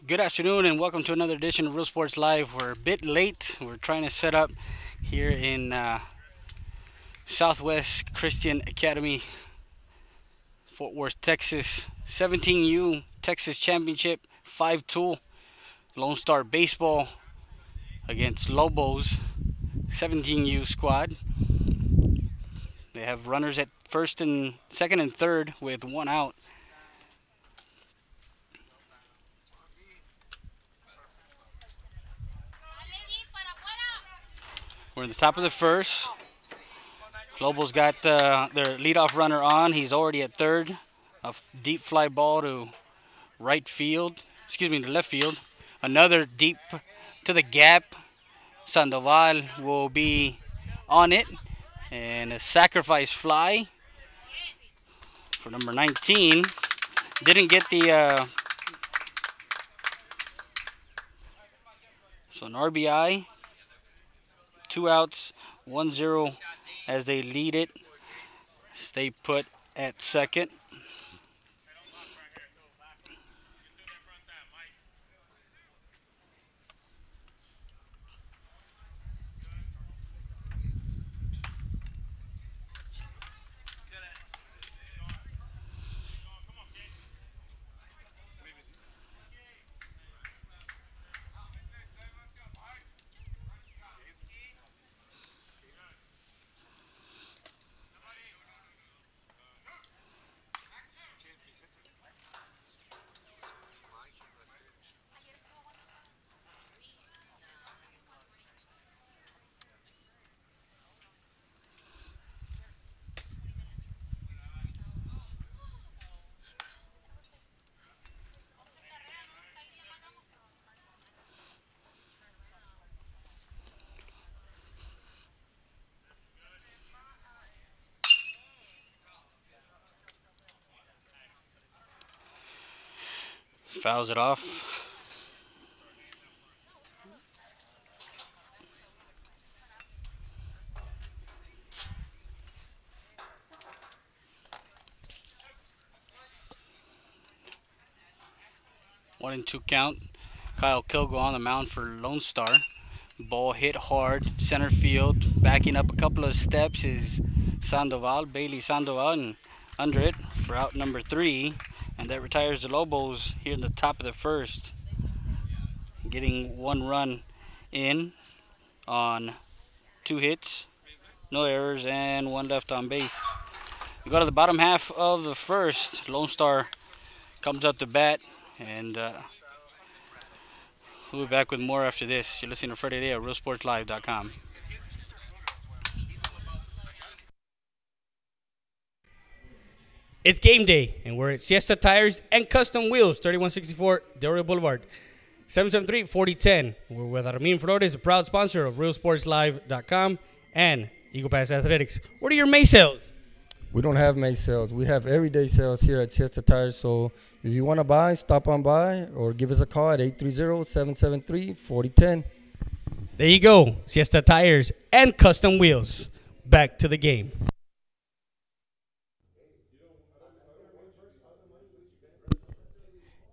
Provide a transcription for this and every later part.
Good afternoon and welcome to another edition of Real Sports Live. We're a bit late. We're trying to set up here in Southwest Christian Academy, Fort Worth, Texas. 17U Texas Championship 5-tool Lonestar baseball against Lobos 17U squad. They have runners at first and second and third with one out. We're in the top of the first. Lobos got their leadoff runner on. He's already at third. A deep fly ball to right field. Excuse me, to left field. Another deep to the gap. Sandoval will be on it. And a sacrifice fly for number 19. Didn't get the... so an RBI. 2 outs. 1-0 as they lead it. Stay put at second. Fouls it off. One and two count. Kyle Kilgo on the mound for Lonestar. Ball hit hard, center field. Backing up a couple of steps is Sandoval, Bailey Sandoval, and under it for out number 3. And that retires the Lobos here in the top of the first. Getting 1 run in on 2 hits, no errors, and 1 left on base. We go to the bottom half of the first. Lonestar comes up to bat, and we'll be back with more after this. You're listening to Friday Day at RealSportsLive.com. It's game day, and we're at Siesta Tires and Custom Wheels, 3164 Del Rio Boulevard, 773-4010. We're with Armin Flores, a proud sponsor of RealSportsLive.com and Eagle Pass Athletics. What are your May sales? We don't have May sales. We have everyday sales here at Siesta Tires. So if you want to buy, stop on by or give us a call at 830-773-4010. There you go, Siesta Tires and Custom Wheels. Back to the game.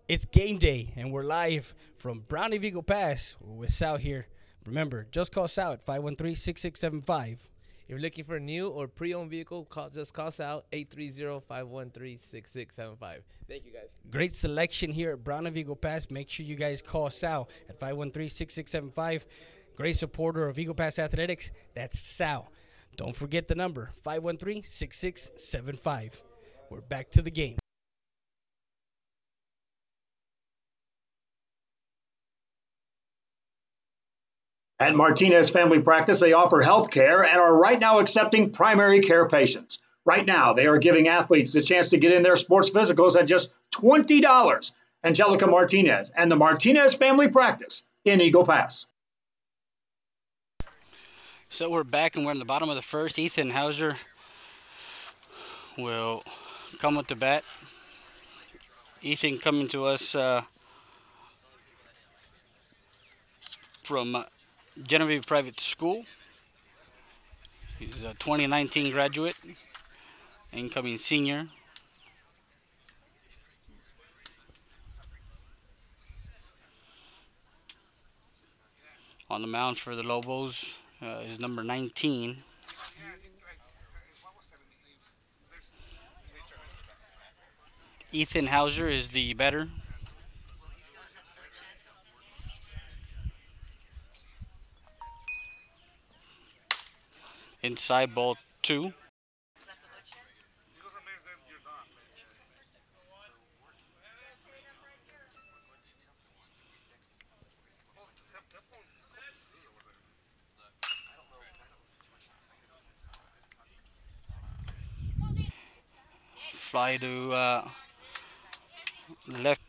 It's game day, and we're live from Brownie Vigo Pass. We're with Sal here. Remember, just call Sal at 513-6675. If you're looking for a new or pre-owned vehicle, just call Sal 830-513-6675. Thank you, guys. Great selection here at Brownie Vigo Pass. Make sure you guys call Sal at 513-6675. Great supporter of Eagle Pass Athletics. That's Sal. Don't forget the number, 513-6675. We're back to the game. At Martinez Family Practice, they offer health care and are right now accepting primary care patients. Right now, they are giving athletes the chance to get in their sports physicals at just $20. Angelica Martinez and the Martinez Family Practice in Eagle Pass. So we're back and we're in the bottom of the first. Ethan Hauser will come with the bat. Ethan coming to us from Genevieve Private School. He's a 2019 graduate, incoming senior. On the mound for the Lobos is number 19. Ethan Hauser is the batter. Inside, ball 2. Fly to left.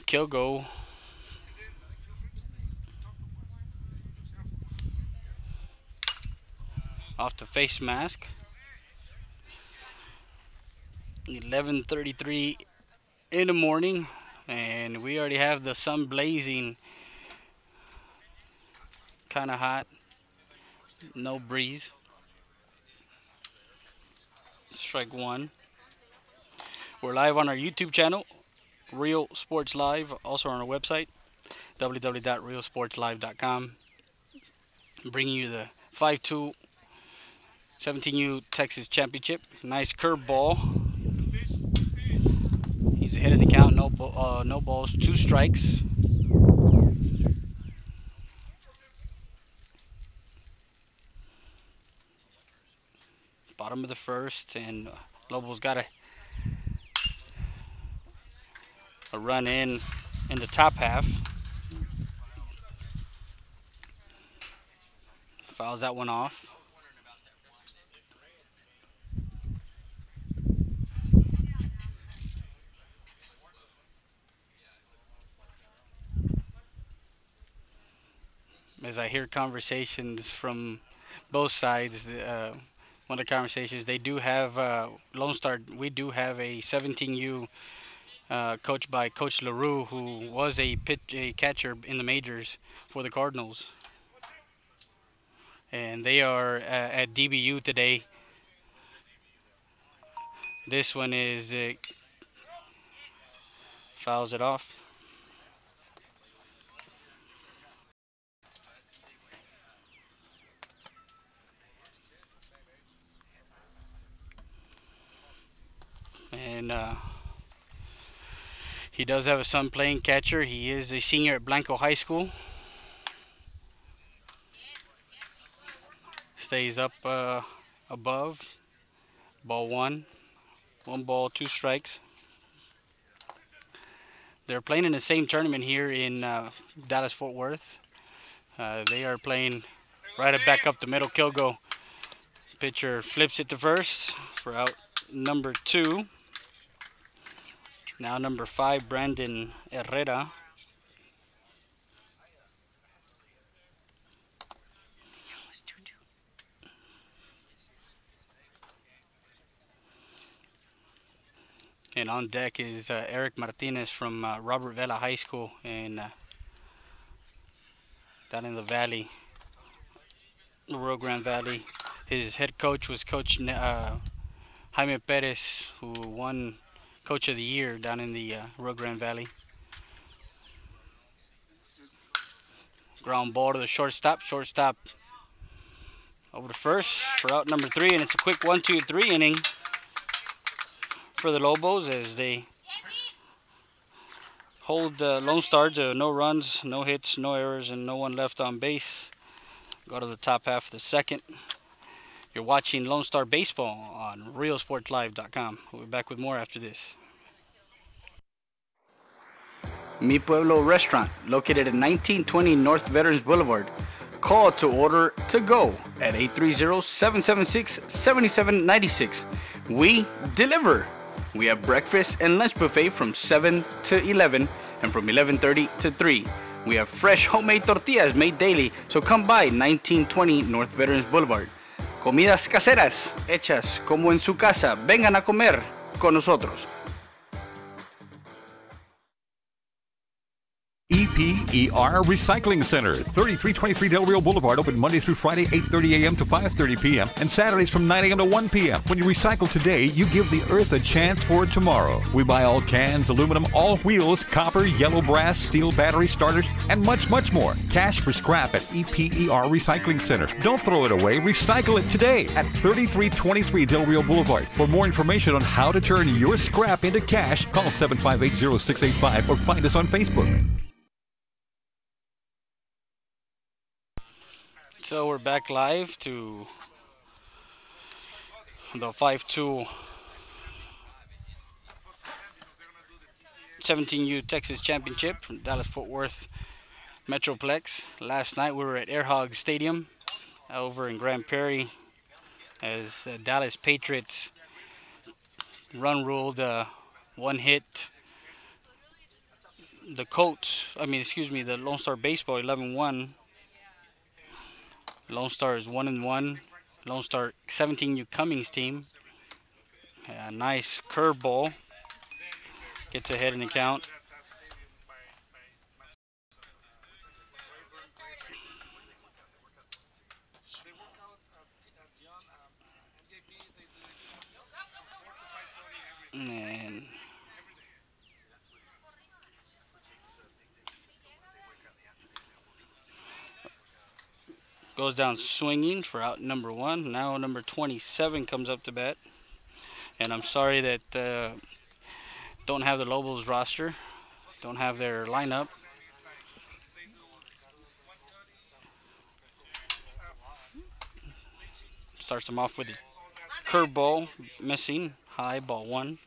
Kilgo off the face mask. 11:33 in the morning, and we already have the sun blazing. Kind of hot. No breeze. Strike 1. We're live on our YouTube channel, Real Sports Live. Also on our website, www.realsportslive.com. Bringing you the 5-2 17U Texas Championship. Nice curveball. He's ahead of the count. No balls, 2 strikes. Bottom of the first, and Lobos got a run in the top half. Fouls that one off. As I hear conversations from both sides, one of the conversations, they do have Lonestar. We do have a 17U coached by Coach LaRue, who was a catcher in the majors for the Cardinals, and they are at DBU today. This one is fouls it off. And he does have a son playing catcher. He is a senior at Blanco High School. Stays up above. Ball 1. 1 ball, 2 strikes. They're playing in the same tournament here in Dallas-Fort Worth. They are playing right back up the middle. Kilgo. Pitcher flips it to first for out number 2. Now number 5, Brandon Herrera. And on deck is Eric Martinez from Robert Vela High School in down in the valley, the Rio Grande Valley. His head coach was Coach Jaime Perez, who won Coach of the Year down in the Rio Grande Valley. Ground ball to the shortstop. Shortstop over to first for out number 3, and it's a quick 1-2-3 inning for the Lobos as they hold Lonestar to no runs, no hits, no errors, and no one left on base. Go to the top half of the second. You're watching Lonestar Baseball on realsportslive.com. We'll be back with more after this. Mi Pueblo Restaurant, located at 1920 North Veterans Boulevard. Call to order to go at 830-776-7796. We deliver. We have breakfast and lunch buffet from 7 to 11 and from 11:30 to 3. We have fresh homemade tortillas made daily, so come by 1920 North Veterans Boulevard. Comidas caseras, hechas como en su casa. Vengan a comer con nosotros. EP EPER Recycling Center, 3323 Del Rio Boulevard, open Monday through Friday, 8:30 a.m. to 5:30 p.m. and Saturdays from 9 a.m. to 1 p.m. When you recycle today, you give the earth a chance for tomorrow. We buy all cans, aluminum, all wheels, copper, yellow brass, steel battery starters, and much, much more. Cash for scrap at EPER Recycling Center. Don't throw it away. Recycle it today at 3323 Del Rio Boulevard. For more information on how to turn your scrap into cash, call 758-0685 or find us on Facebook. So we're back live to the 5-2 17U Texas Championship from Dallas-Fort Worth Metroplex. Last night we were at Air Hog Stadium over in Grand Prairie as Dallas Patriots run ruled one hit the the Lone Star Baseball 11-1. Lone Star is 1-1. Lone Star 17U Cummings team. A nice curveball. Gets ahead in the count. And goes down swinging for out number 1. Now number 27 comes up to bat. And I'm sorry that don't have the Lobos roster, don't have their lineup. Starts them off with a curveball, missing, high, ball 1.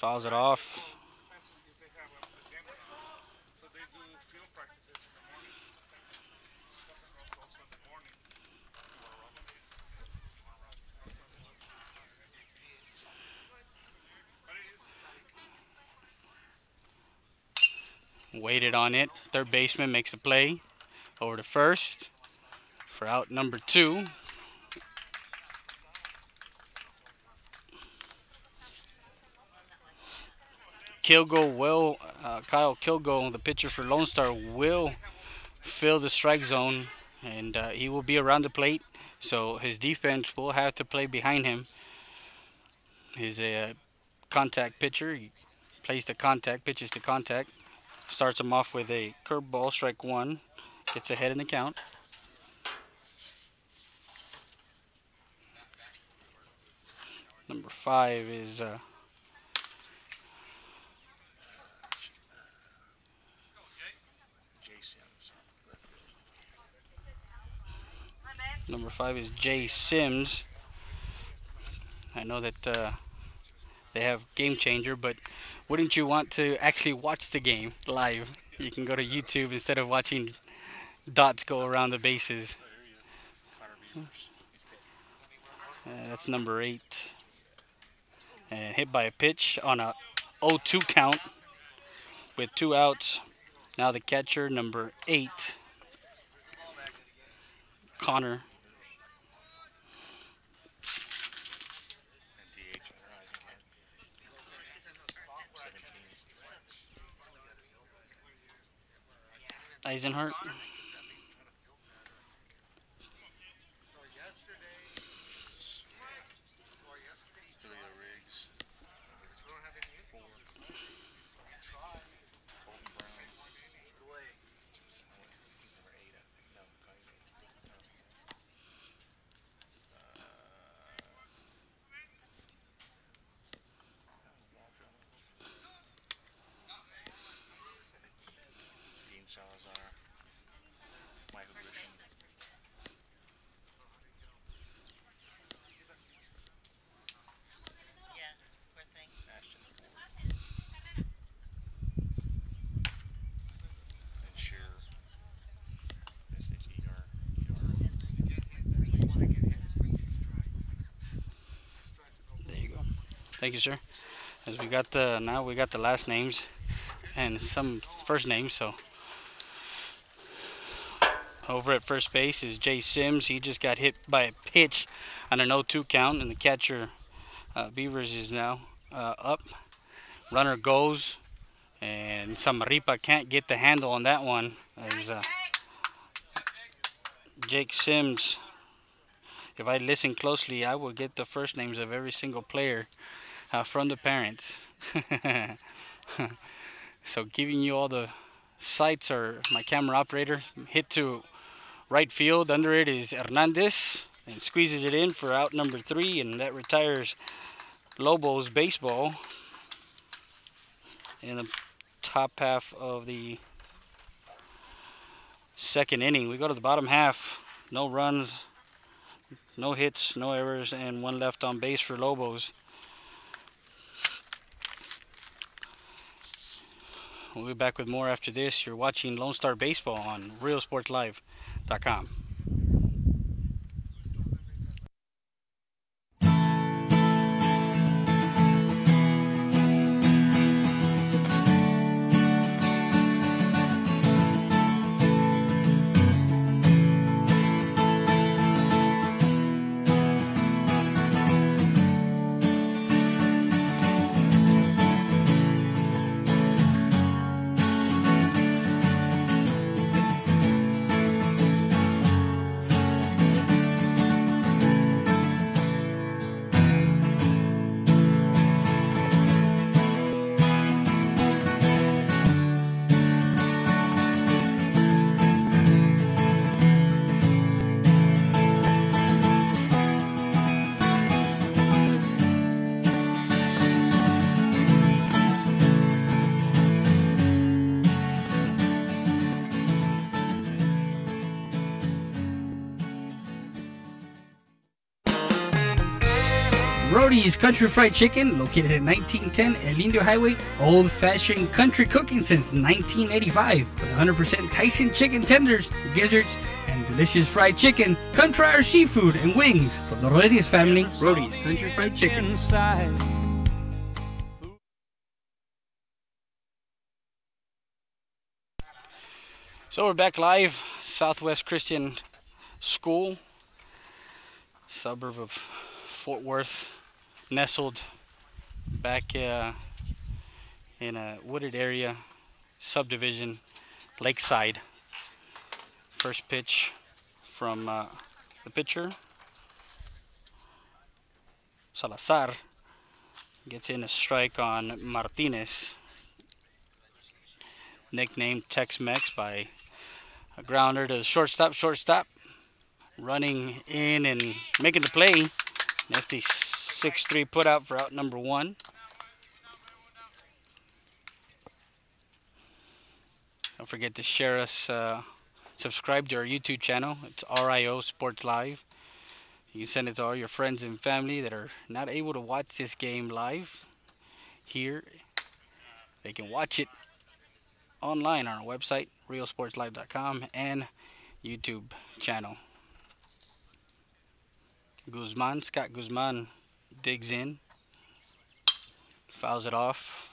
Fouls it off. Waited on it. Third baseman makes a play over to first for out number 2. Kyle Kilgo, the pitcher for Lone Star, will fill the strike zone, and he will be around the plate, so his defense will have to play behind him. He's a contact pitcher. He plays to contact, pitches to contact. Starts him off with a curveball, strike 1. Gets ahead in the count. Number 5 is Jay Sims. I know that they have Game Changer, but wouldn't you want to actually watch the game live? You can go to YouTube instead of watching dots go around the bases. That's number 8. And hit by a pitch on a 0-2 count with 2 outs. Now the catcher, number 8, Connor. Eisenhart. There you go. Thank you, sir. As we got the last names and some first names. So Over at first base is Jay Sims. He just got hit by a pitch on an 0-2 count, and the catcher, Beavers, is now up. Runner goes, and Samaripa can't get the handle on that one. As Jake Sims, if I listen closely, I will get the first names of every single player from the parents. So giving you all the sights, or my camera operator hit to right field. Under it is Hernandez, and squeezes it in for out number 3, and that retires Lobos baseball in the top half of the second inning. We go to the bottom half. No runs, no hits, no errors, and 1 left on base for Lobos. We'll be back with more after this. You're watching Lone Star Baseball on realsportslive.com. Brody's Country Fried Chicken, located at 1910 El Indio Highway. Old-fashioned country cooking since 1985. With 100% Tyson chicken tenders, gizzards, and delicious fried chicken. Come try our seafood and wings from the Rodriguez family. Brody's Country Fried Chicken. So we're back live. Southwest Christian School, suburb of Fort Worth, nestled back in a wooded area, subdivision, lakeside. First pitch from the pitcher, Salazar, gets in a strike on Martinez, nicknamed Tex-Mex by a grounder to the shortstop, running in and making the play. Nifty 6-3 put out for out number 1. Don't forget to share us, subscribe to our YouTube channel. It's RIO Sports Live. You can send it to all your friends and family that are not able to watch this game live here. They can watch it online on our website, realsportslive.com, and YouTube channel. Scott Guzman digs in, fouls it off.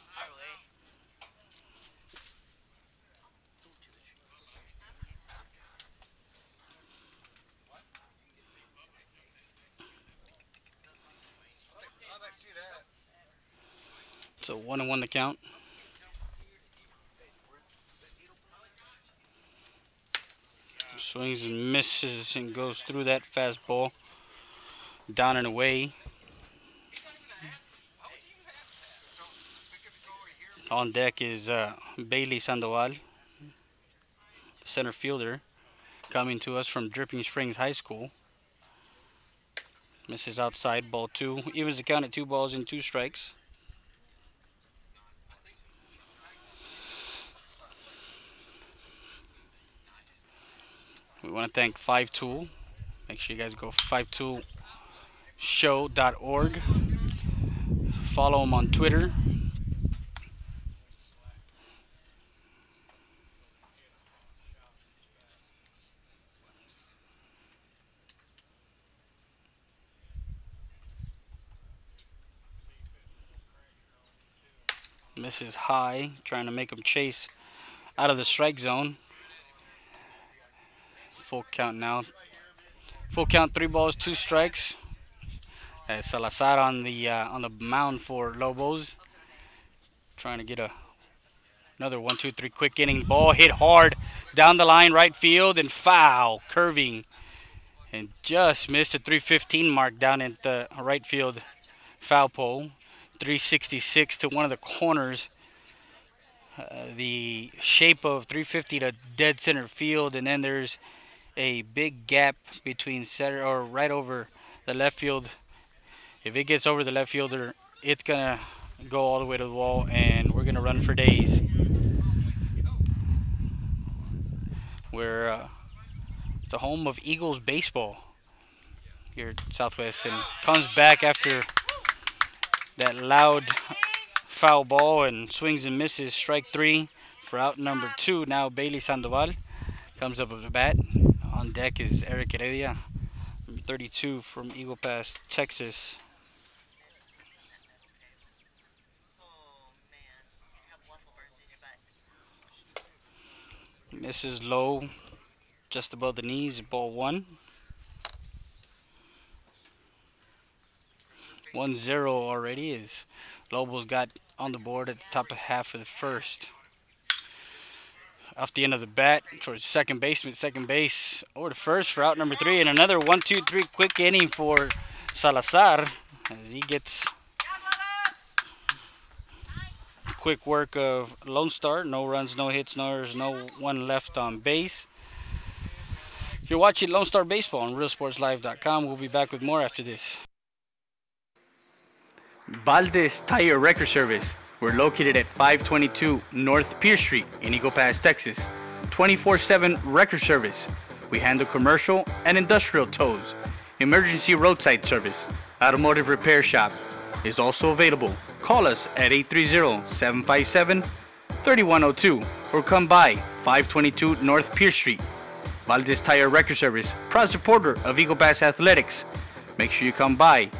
So 1-1 the count. Swings and misses and goes through that fastball. Down and away. On deck is Bailey Sandoval, center fielder, coming to us from Dripping Springs High School. Misses outside, ball 2. Evens the count at 2 balls and 2 strikes. We want to thank 5Tool. Make sure you guys go 5toolshow.org. Follow them on Twitter. Misses high, trying to make him chase out of the strike zone. Full count now. Full count, 3 balls, 2 strikes. Salazar on the mound for Lobos, trying to get another 1-2-3 quick inning. Ball hit hard down the line, right field, and foul, curving, and just missed the 315 mark down at the right field foul pole. 366 to one of the corners. The shape of 350 to dead center field, and then there's a big gap between center or right over the left field. If it gets over the left fielder, it's gonna go all the way to the wall, and we're gonna run for days. We're it's a home of Eagles baseball here at Southwest, and comes back after that loud foul ball and swings and misses. Strike 3 for out number 2. Now Bailey Sandoval comes up with the bat. On deck is Eric Heredia, number 32 from Eagle Pass, Texas. Misses low, just above the knees, ball 1. 1-0 already as Lobos got on the board at the top of half of the first. Off the end of the bat towards second base, over to first for out number 3, and another 1-2-3 quick inning for Salazar as he gets quick work of Lonestar. No runs, no hits, there's no one left on base. You're watching Lonestar Baseball on RealSportsLive.com. We'll be back with more after this. Valdez Tire Record Service. We're located at 522 North Pierce Street in Eagle Pass, Texas. 24/7 record service. We handle commercial and industrial tows. Emergency roadside service. Automotive repair shop is also available. Call us at 830-757-3102 or come by 522 North Pierce Street. Valdez Tire Record Service, proud supporter of Eagle Pass Athletics. Make sure you come by.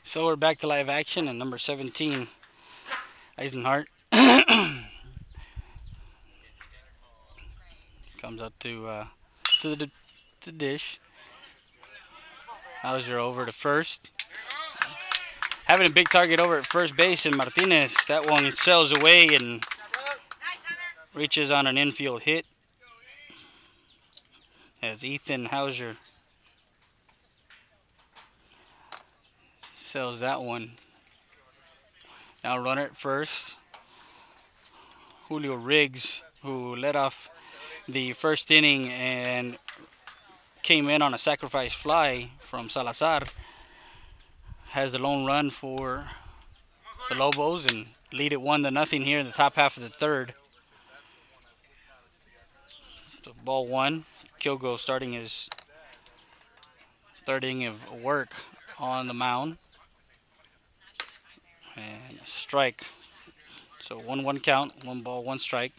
So we're back to live action, and number 17, Eisenhart, comes up to the dish. Hauser over to first. Having a big target over at first base, and Martinez, that one sails away and reaches on an infield hit as Ethan Hauser sells that one. Now runner at first. Julio Riggs, who led off the first inning and came in on a sacrifice fly from Salazar, has the lone run for the Lobos and lead it 1-0 here in the top half of the third. So ball 1. Kilgo starting his third inning of work on the mound. And a strike. So 1-1 count, 1 ball, 1 strike.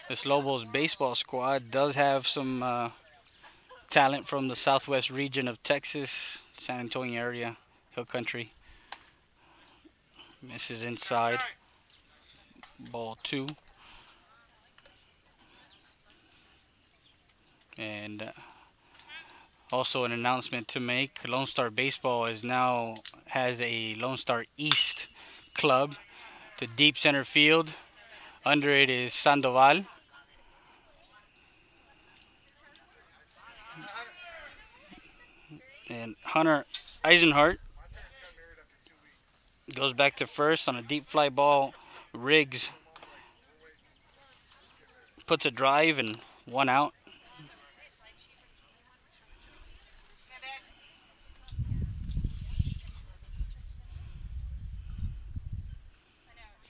This Lobos baseball squad does have some talent from the southwest region of Texas, San Antonio area, Hill Country. Misses inside. Ball 2. And also an announcement to make. Lone Star Baseball has a Lone Star East club. to deep center field. Under it is Sandoval. And Hunter Eisenhart goes back to first on a deep fly ball. Riggs puts a drive and 1 out.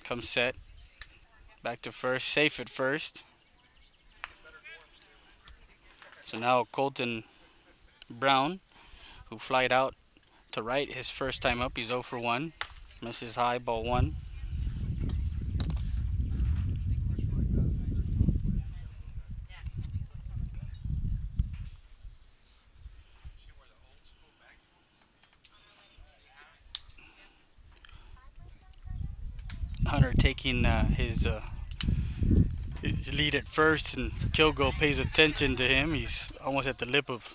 Comes set. Back to first, safe at first. So now Colton Brown, who flied out to right his first time up, he's 0 for 1. Misses high, ball 1. Hunter taking his lead at first, and Kilgo pays attention to him. He's almost at the lip of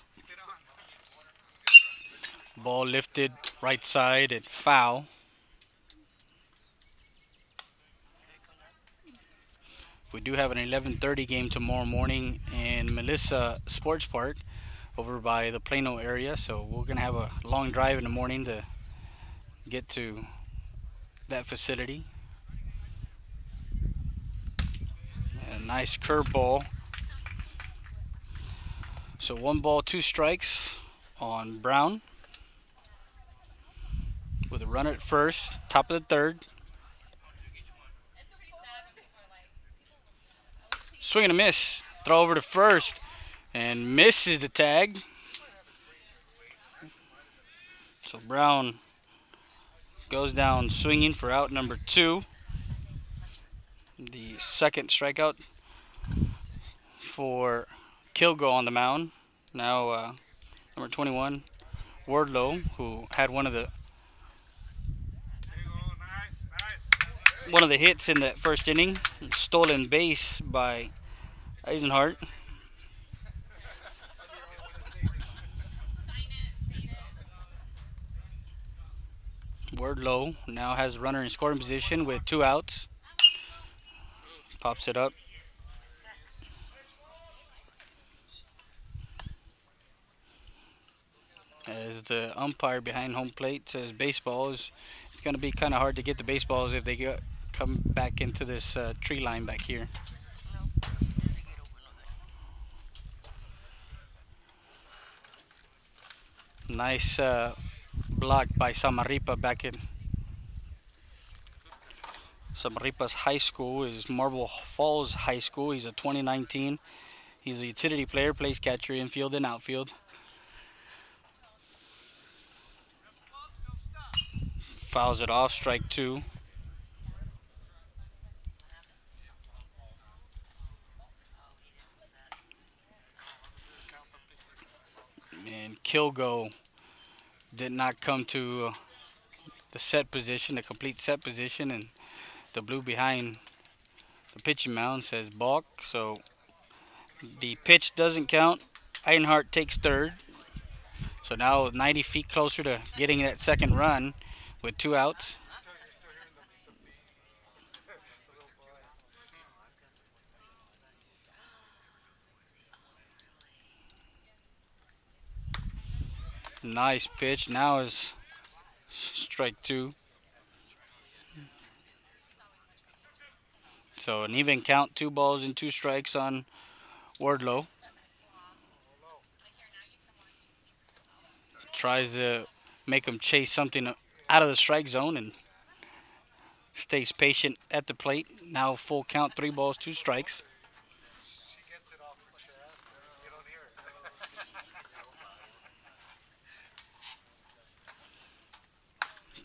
ball lifted right side and foul. We do have an 11:30 game tomorrow morning in Melissa Sports Park over by the Plano area, so we're gonna have a long drive in the morning to get to that facility. A nice curveball. So 1 ball, 2 strikes on Brown with a runner at first, top of the 3rd. Swing and a miss. Throw over to first and misses the tag. So Brown goes down swinging for out number 2. The second strikeout for Kilgo on the mound. Now number 21, Wardlow, who had one of the hits in the first inning. Stolen base by Eisenhart. Wardlow now has a runner in scoring position with 2 outs. Pops it up. As the umpire behind home plate says baseball is, it's going to be kind of hard to get the baseballs if they come back into this tree line back here. Nice block by Samarripa back in. Samarripa's high school is Marble Falls High School. He's a 2019. He's a utility player, plays catcher, infield, and outfield. Fouls it off, strike 2. And Kilgo did not come to the set position, the complete set position, and the blue behind the pitching mound says balk, so the pitch doesn't count. Eisenhart takes 3rd. So now 90 feet closer to getting that second run with 2 outs. Nice pitch. Now is strike 2. So an even count, 2 balls and 2 strikes on Wardlow. Tries to make him chase something out of the strike zone and stays patient at the plate. Now full count, 3 balls, 2 strikes.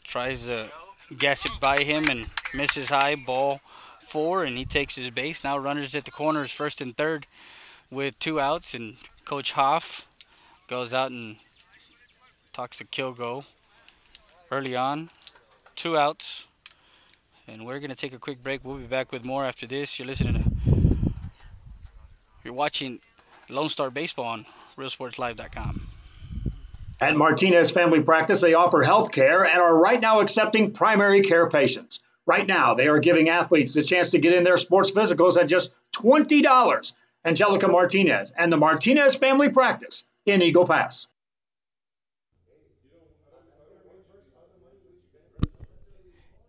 Tries to gas it by him and misses high, ball 4, and he takes his base. Now runners at the corners, 1st and 3rd with 2 outs, and Coach Hoff goes out and talks to Kilgo early on. 2 outs, and we're gonna take a quick break. We'll be back with more after this. You're watching Lone Star Baseball on RealSportsLive.com. At Martinez Family Practice, they offer health care and are right now accepting primary care patients. Right now, they are giving athletes the chance to get in their sports physicals at just $20. Angelica Martinez and the Martinez Family Practice in Eagle Pass.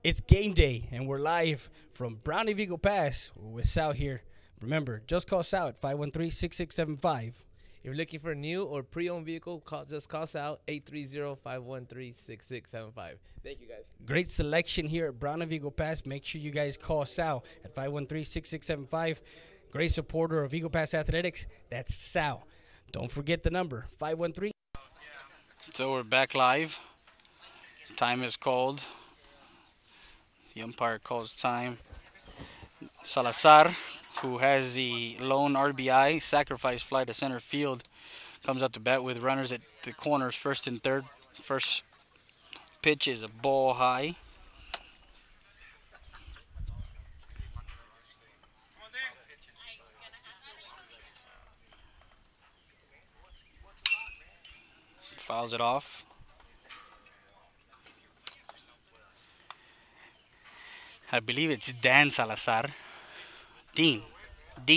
It's game day, and we're live from Brownie Eagle Pass with Sal here. Remember, just call Sal at 513-6675. If you're looking for a new or pre-owned vehicle, just call Sal 830-513-6675. Thank you, guys. Great selection here at Brownie Eagle Pass. Make sure you guys call Sal at 513-6675. Great supporter of Eagle Pass Athletics. That's Sal. Don't forget the number, 513. So we're back live. Time is called. The umpire calls time. Salazar, who has the lone RBI, sacrifice fly to center field, comes up to bat with runners at the corners, first and third. First pitch is a ball high. Fouls it off. I believe it's Dan Salazar. Dean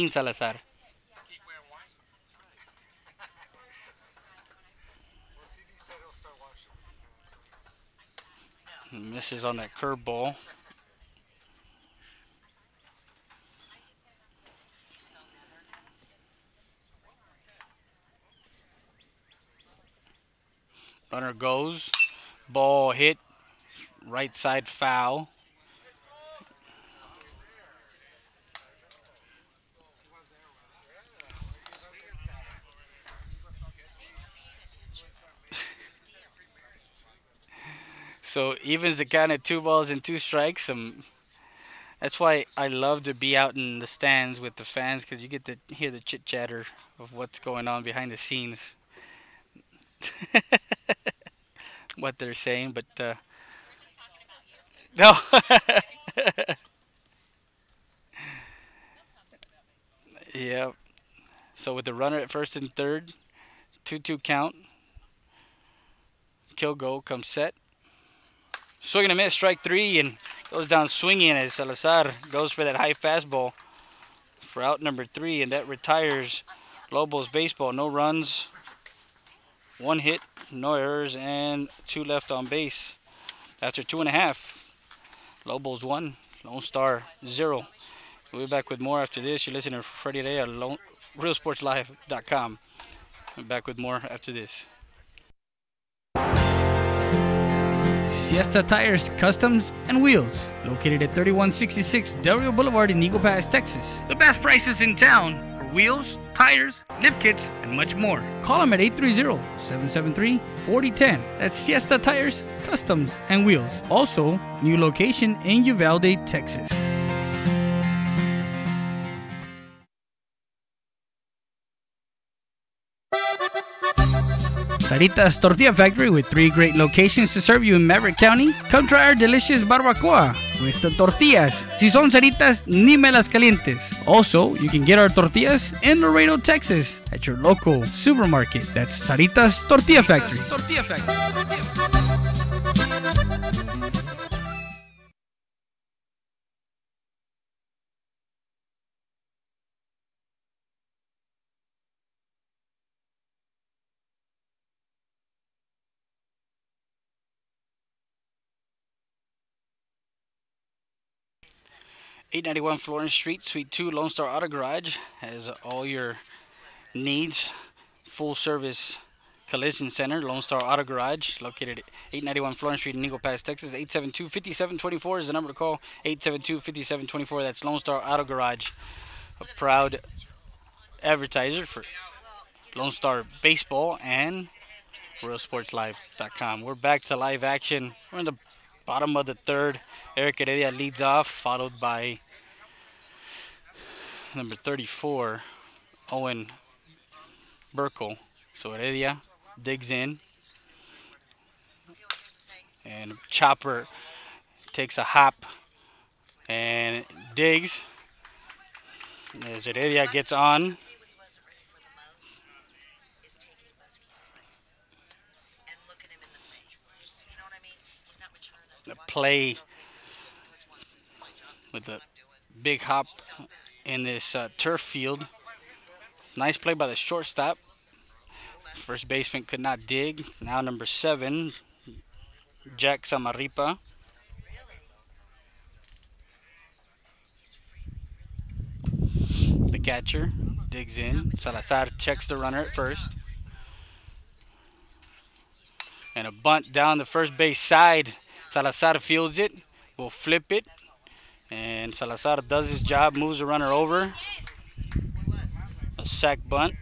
Salazar. Misses on that curveball. Runner goes. Ball hit. Right side foul. So evens the count at 2 balls and 2 strikes. That's why I love to be out in the stands with the fans, because you get to hear the chit chatter of what's going on behind the scenes. What they're saying, but no. Yeah. So with the runner at first and third, 2-2 count. Kilgo comes set. Swing and a miss, strike 3, and goes down swinging as Salazar goes for that high fastball for out number 3, and that retires Lobos baseball. No runs, 1 hit, no errors, and 2 left on base. After 2.5, Lobos 1, Lonestar 0. We'll be back with more after this. You're listening to Freddie Day at RealSportsLive.com. We'll be back with more after this. Siesta Tires, Customs, and Wheels, located at 3166 Del Rio Boulevard in Eagle Pass, Texas. The best prices in town for wheels, tires, lift kits, and much more. Call them at 830-773-4010. That's Siesta Tires, Customs, and Wheels. Also, a new location in Uvalde, Texas. Sarita's Tortilla Factory, with 3 great locations to serve you in Maverick County. Come try our delicious barbacoa with the tortillas. Si son Saritas, ni me las calientes. Also, you can get our tortillas in Laredo, Texas at your local supermarket. That's Sarita's Tortilla Factory. 891 Florence Street, Suite 2, Lonestar Auto Garage has all your needs. Full service collision center, Lonestar Auto Garage, located at 891 Florence Street in Eagle Pass, Texas. 872-5724 is the number to call. 872-5724. That's Lonestar Auto Garage, a proud advertiser for Lonestar Baseball and RealSportsLive.com. We're back to live action. We're in the bottom of the third. Eric Heredia leads off, followed by number 34, Owen Burkle. So Heredia digs in, and Chopper takes a hop and digs as Heredia gets on. The play with a big hop in this turf field. Nice play by the shortstop. First baseman could not dig. Now number 7, Jack Samaripa. The catcher digs in. Salazar checks the runner at first. And a bunt down the first base side. Salazar fields it. Will flip it. And Salazar does his job, moves the runner over. A sac bunt.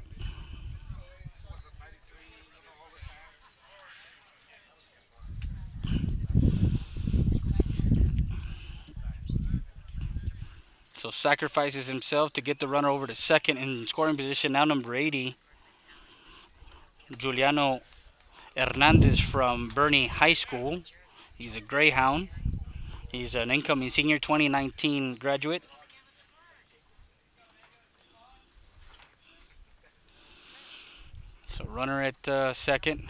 So sacrifices himself to get the runner over to second in scoring position. Now number 80, Juliano Hernandez from Bernie High School. He's a Greyhound. He's an incoming senior, 2019 graduate. So runner at second.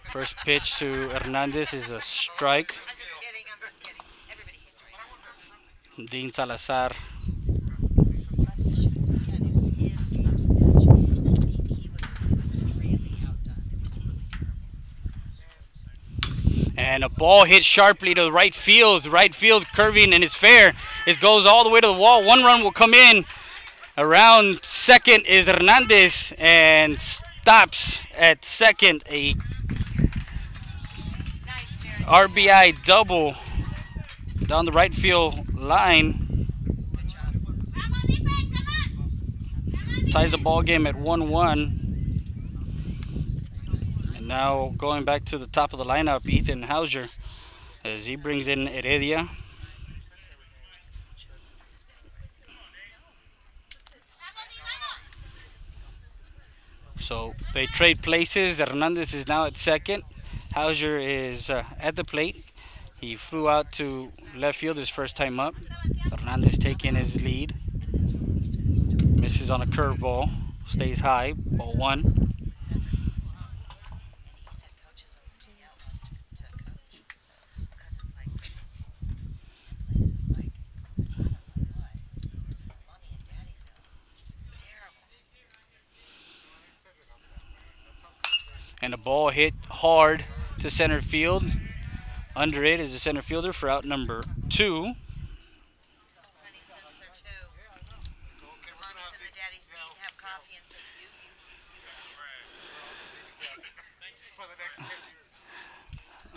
First pitch to Hernandez is a strike. Dean Salazar. And a ball hit sharply to the right field. Right field curving and it's fair. It goes all the way to the wall. One run will come in. Around second is Hernandez and stops at second. A RBI double down the right field line. Ties the ball game at 1-1. And now going back to the top of the lineup, Ethan Hauser, as he brings in Heredia. So they trade places. Hernandez is now at second. Hauser is at the plate. He flew out to left field his first time up. Hernandez taking his lead. Misses on a curveball. Stays high. Ball 1. And the ball hit hard to center field. Under it is the center fielder for out number 2.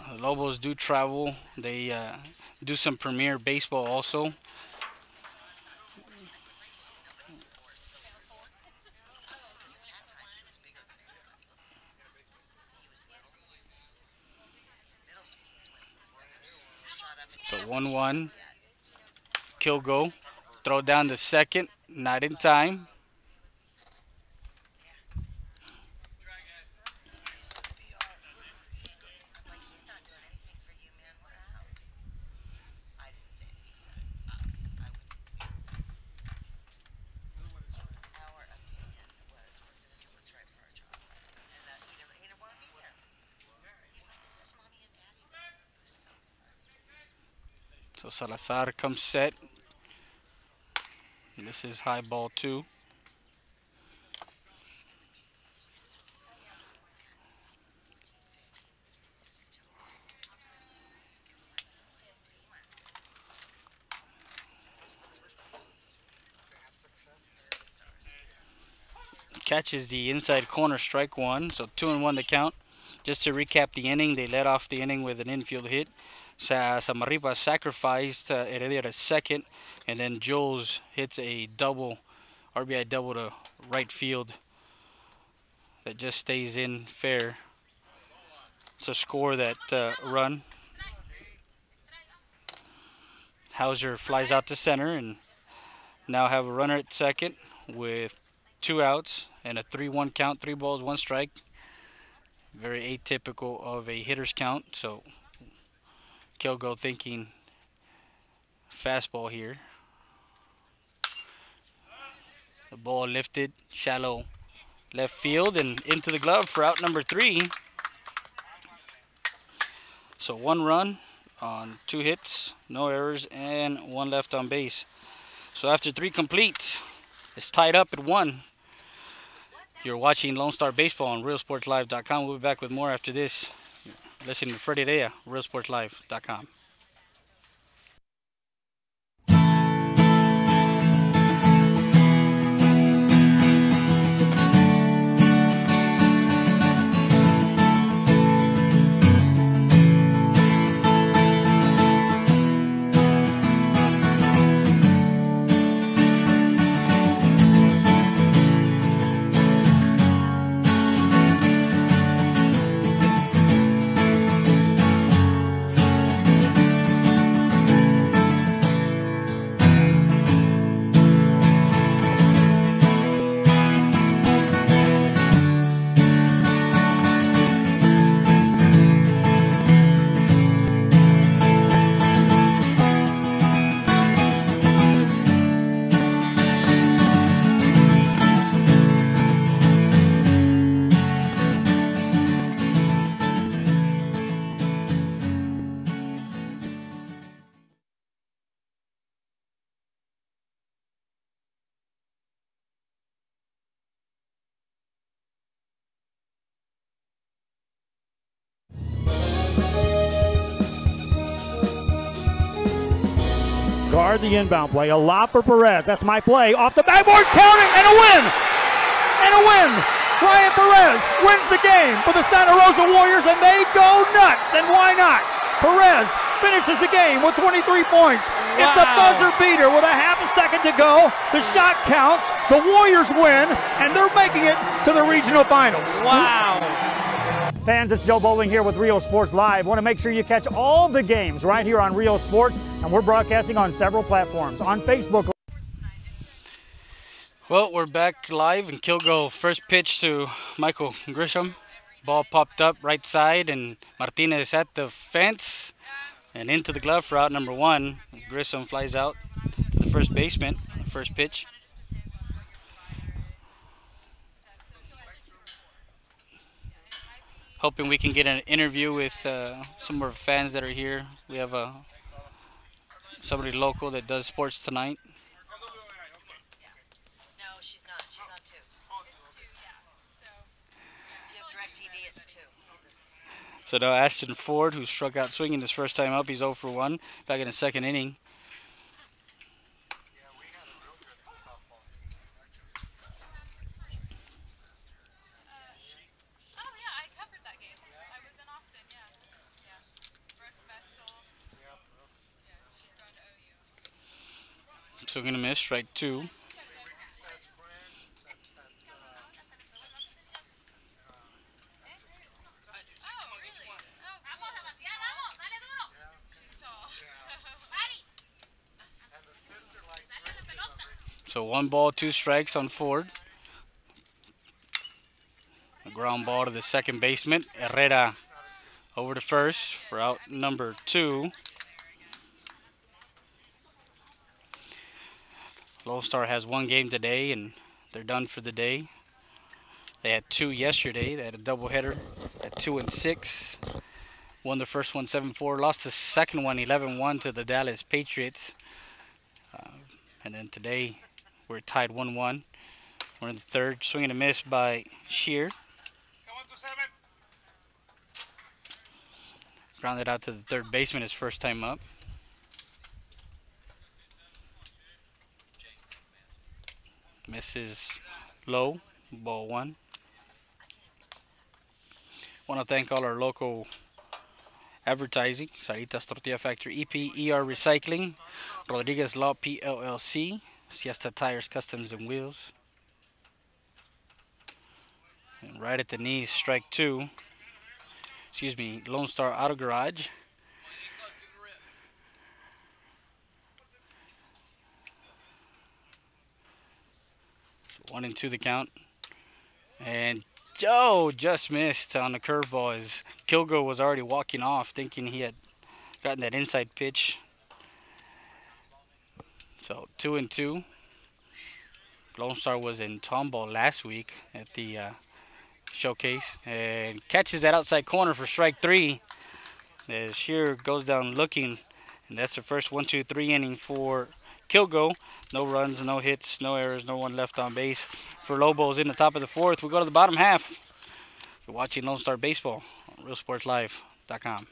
The Lobos do travel. They do some premier baseball also. So 1-1. Kilgo. Throw down to second. Not in time. So Salazar comes set. And this is high ball 2. Catches the inside corner, strike 1. So 2-1 to count. Just to recap the inning, they led off the inning with an infield hit. Samaripa sacrificed Heredia to second, and then Jules hits a double, RBI double to right field that just stays in fair to score that run. Hauser flies out to center and now have a runner at second with 2 outs and a 3-1 count, 3 balls, 1 strike. Very atypical of a hitter's count, so Kilgo thinking fastball here. The ball lifted, shallow left field and into the glove for out number 3. So 1 run, on 2 hits, no errors, and 1 left on base. So after 3 complete, it's tied up at 1. You're watching Lone Star Baseball on RealSportsLive.com. We'll be back with more after this. Listen to Freddie Rea, RealSportsLive.com. Guard the inbound play. A lot for Perez. That's my play. Off the backboard. Counting and a win. And a win. Ryan Perez wins the game for the Santa Rosa Warriors, and they go nuts. And why not? Perez finishes the game with 23 points. Wow. It's a buzzer beater with a half a second to go. The shot counts. The Warriors win, and they're making it to the regional finals. Wow. Fans, it's Joe Bowling here with Real Sports Live. Want to make sure you catch all the games right here on Real Sports, and we're broadcasting on several platforms. On Facebook. Well, we're back live, and Kilgo first pitch to Michael Grisham. Ball popped up right side, and Martinez at the fence and into the glove for out number 1. Grisham flies out to the first baseman on the first pitch. Hoping we can get an interview with some of our fans that are here. We have somebody local that does sports tonight. No, she's not. She's on 2. It's 2, yeah. So if you have DirecTV, it's 2. So now Ashton Ford, who struck out swinging his first time up, he's 0 for 1, back in the second inning. Swing and a miss, strike 2. So 1 ball, 2 strikes on Ford. A ground ball to the second baseman. Herrera over to first for out number 2. Lonestar has 1 game today, and they're done for the day. They had 2 yesterday. They had a doubleheader at 2 and 6. Won the first one 7-4. Lost the second one 11-1 to the Dallas Patriots. And then today we're tied 1-1. We're in the third. Swing and a miss by Shear. Grounded out to the third baseman his first time up. Misses low, ball 1. Want to thank all our local advertising: Saritas Tortilla Factory, ER Recycling, Rodriguez Law PLLC, Siesta Tires Customs and Wheels. And right at the knees, strike 2. Excuse me, Lone Star Auto Garage. So 1-2 the count. And Joe just missed on the curveball as Kilgo was already walking off thinking he had gotten that inside pitch. So 2-2. Lone Star was in Tomball last week at the showcase and catches that outside corner for strike 3. as Shearer goes down looking, and that's the first 1-2-3 inning for Kilgo. No runs, no hits, no errors, no one left on base for Lobos in the top of the fourth. We go to the bottom half. You're watching Lone Star Baseball on RealSportsLive.com.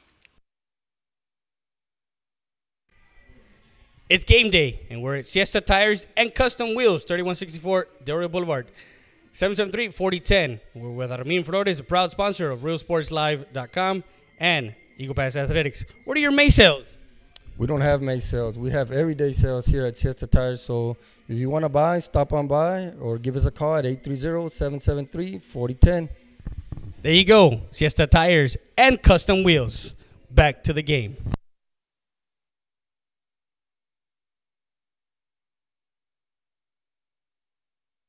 It's game day, and we're at Siesta Tires and Custom Wheels, 3164 Del Rio Boulevard, 773-4010. We're with Armin Flores, a proud sponsor of RealSportsLive.com and Eagle Pass Athletics. What are your May sales? We don't have May sales. We have everyday sales here at Siesta Tires. So if you want to buy, stop on by or give us a call at 830-773-4010. There you go. Siesta Tires and Custom Wheels. Back to the game.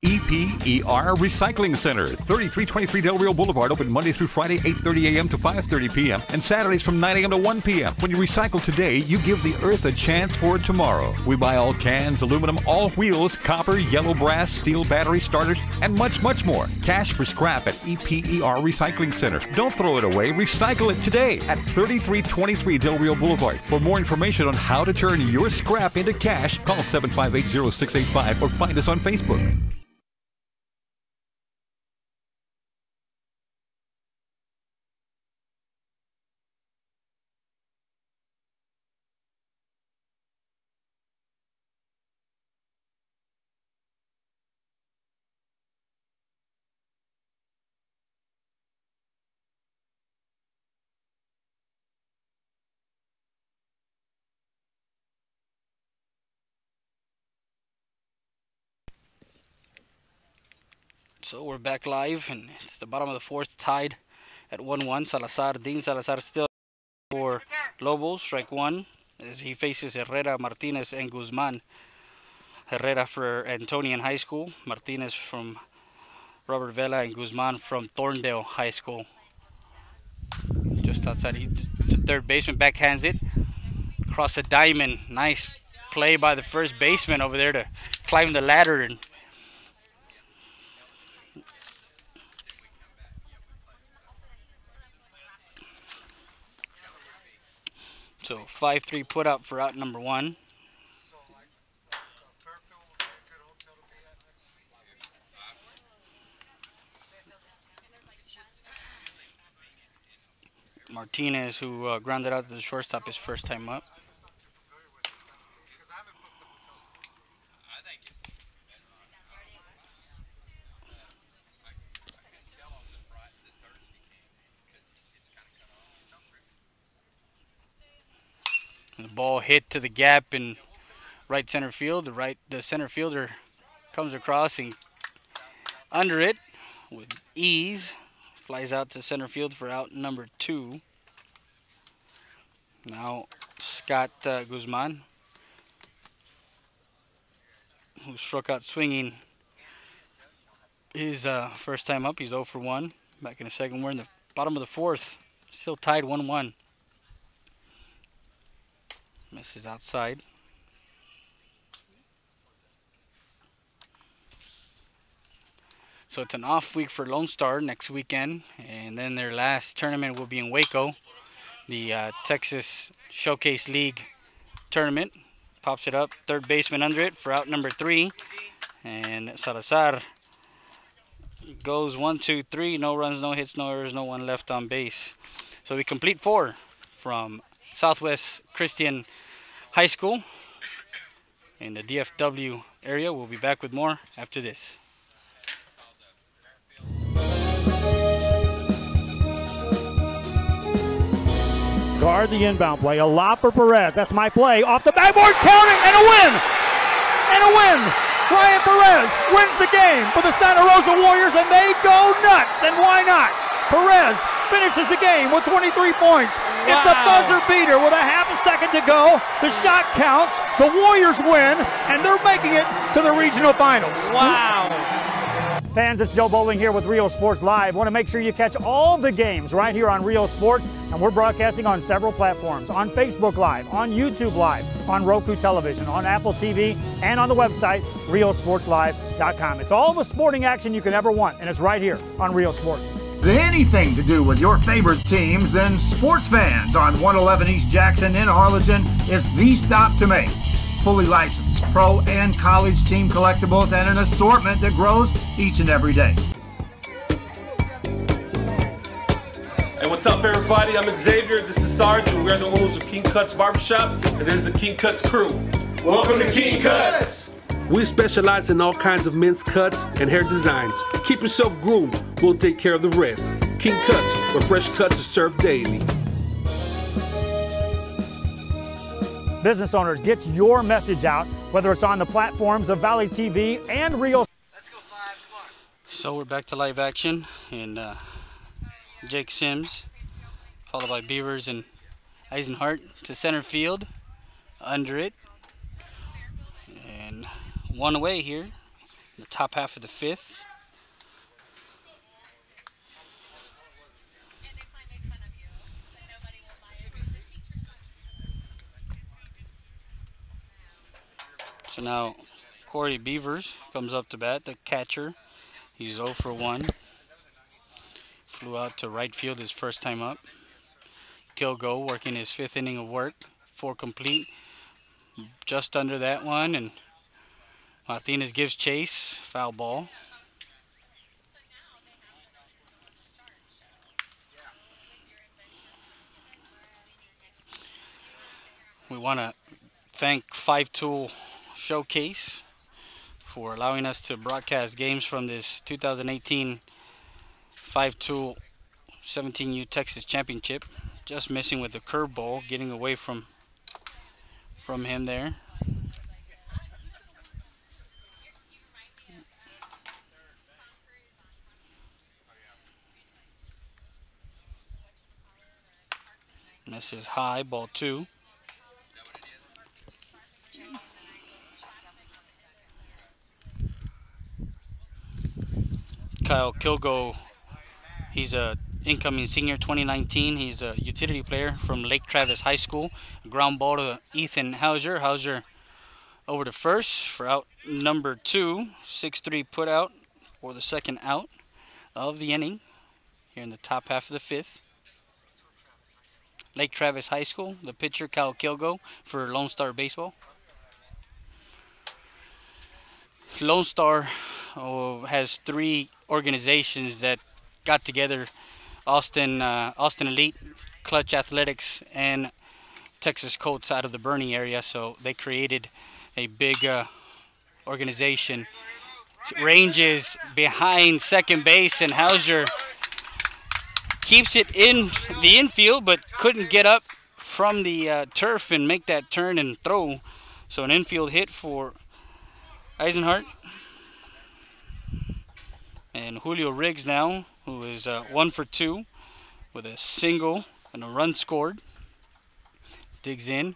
EPER Recycling Center, 3323 Del Rio Boulevard, open Monday through Friday, 8:30 a.m. to 5:30 p.m. and Saturdays from 9 a.m. to 1 p.m. When you recycle today, you give the earth a chance for tomorrow. We buy all cans, aluminum, all wheels, copper, yellow brass, steel battery starters, and much, much more. Cash for scrap at EPER Recycling Center. Don't throw it away. Recycle it today at 3323 Del Rio Boulevard. For more information on how to turn your scrap into cash, call 758-0685 or find us on Facebook. So we're back live, and it's the bottom of the fourth, tied at 1-1. Dean Salazar still for Lobos, strike one, as he faces Herrera, Martinez, and Guzman. Herrera for Antonian High School, Martinez from Robert Vela, and Guzman from Thorndale High School. Just outside, the third baseman backhands it across the diamond. Nice play by the first baseman over there to climb the ladder. And so 5-3 put up for out number one. Martinez, who grounded out to the shortstop his first time up. And the ball hit to the gap in right center field. The center fielder comes across and under it with ease. Flies out to center field for out number two. Now Scott Guzman, who struck out swinging his first time up. He's 0 for 1. Back in the second. We're in the bottom of the fourth. Still tied 1-1. Misses outside. So it's an off week for Lone Star next weekend, and then their last tournament will be in Waco, the Texas Showcase League tournament. Pops it up, third baseman under it for out number 3, and Salazar goes 1-2-3, no runs, no hits, no errors, no one left on base. So we complete 4 from Southwest Christian High School in the DFW area. We'll be back with more after this. Guard the inbound play. A lot for Perez. That's my play. Off the backboard, counting, and a win! And a win! Ryan Perez wins the game for the Santa Rosa Warriors, and they go nuts. And why not? Perez finishes the game with 23 points. Wow. It's a buzzer beater with a half a second to go. The shot counts. The Warriors win, and they're making it to the regional finals. Wow. Fans, it's Joe Bowling here with Real Sports Live. Want to make sure you catch all the games right here on Real Sports, and we're broadcasting on several platforms, on Facebook Live, on YouTube Live, on Roku Television, on Apple TV, and on the website, realsportslive.com. It's all the sporting action you can ever want, and it's right here on Real Sports. anything to do with your favorite teams, then Sports Fans on 111 East Jackson in Harlingen is the stop to make. Fully licensed pro and college team collectibles and an assortment that grows each and every day. Hey, what's up, everybody? I'm Xavier. This is Sarge, and we're the owners of King Cuts Barbershop, and this is the King Cuts crew. Welcome to King Cuts. We specialize in all kinds of men's cuts and hair designs. Keep yourself groomed. We'll take care of the rest. King Cuts, where fresh cuts are served daily. Business owners, get your message out, whether it's on the platforms of Valley TV and Rio. So we're back to live action, and Jake Sims, followed by Beavers and Eisenhart to center field, under it, and one away here in the top half of the fifth. So now Corey Beavers comes up to bat, the catcher. He's 0 for 1. Flew out to right field his first time up. Kilgo working his 5th inning of work, 4 complete. Just under that one, and Martinez gives chase, foul ball. We want to thank 5-Tool Showcase for allowing us to broadcast games from this 2018 5-Tool 17U Texas Championship. Just missing with the curveball, getting away from him there. And this is high, ball 2. Kyle Kilgo, he's a incoming senior 2019. He's a utility player from Lake Travis High School. Ground ball to Ethan Hauser. Hauser over to first for out number 2. 6-3 put out for the second out of the inning here in the top half of the 5th. Lake Travis High School, the pitcher Kyle Kilgo for Lonestar Baseball. Lonestar has 3 organizations that got together: Austin Elite, Clutch Athletics, and Texas Colts out of the Bernie area. So they created a big organization. Ranges behind second base, and Hauser keeps it in the infield, but couldn't get up from the turf and make that turn and throw. So an infield hit for Eisenhart. And Julio Riggs now, who is 1 for 2 with a single and a run scored. Digs in,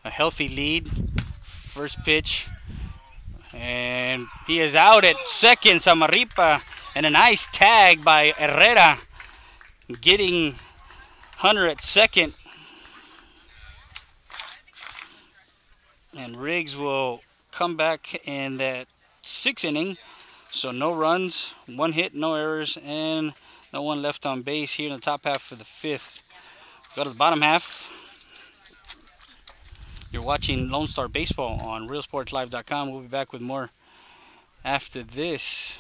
a healthy lead. First pitch, and he is out at second. Samaripa, and a nice tag by Herrera, getting Hunter at second. And Riggs will come back in that 6th inning. So no runs, 1 hit, no errors, and no one left on base here in the top half of the 5th. Go to the bottom half. You're watching Lone Star Baseball on realsportslive.com. We'll be back with more after this.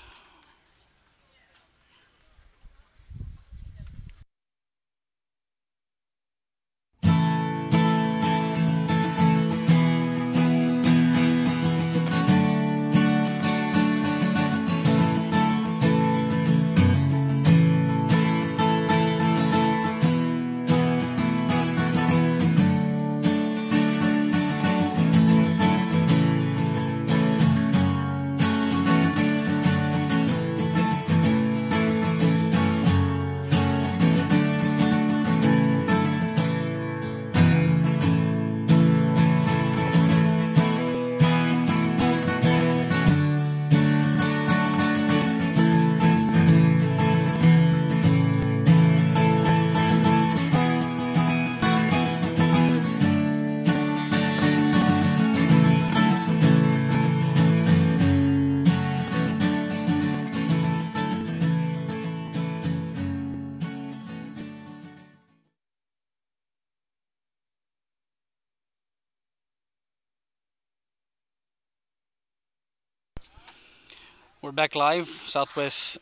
We're back live, Southwest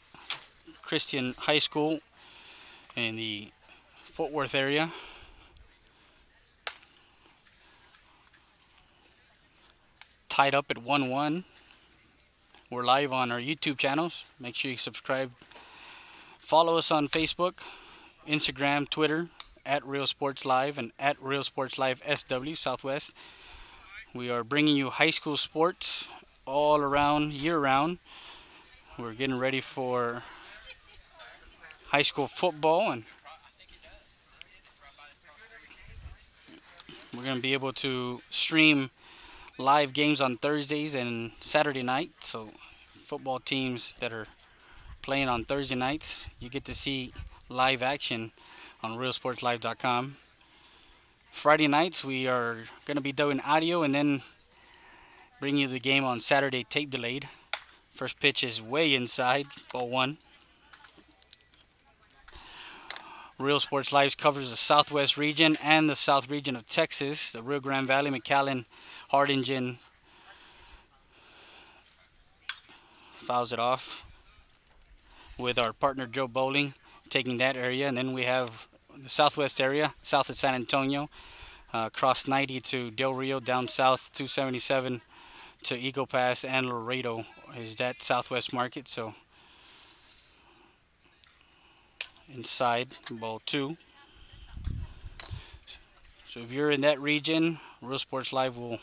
Christian High School in the Fort Worth area. Tied up at 1-1. We're live on our YouTube channels. Make sure you subscribe. Follow us on Facebook, Instagram, Twitter, at Real Sports Live and at Real Sports Live SW Southwest. We are bringing you high school sports all around, year round. We're getting ready for high school football, and we're going to be able to stream live games on Thursdays and Saturday night. So football teams that are playing on Thursday nights, you get to see live action on realsportslive.com. Friday nights we are going to be doing audio and then bring you the game on Saturday tape delayed. First pitch is way inside, ball 1. Real Sports Live covers the Southwest region and the South region of Texas, the Rio Grande Valley, McAllen, Harlingen. Fouls it off with our partner Joe Bowling taking that area, and then we have the Southwest area, south of San Antonio, across 90 to Del Rio, down south 277 to Eagle Pass, and Laredo is that Southwest market. So inside, ball 2. So if you're in that region, Real Sports Live will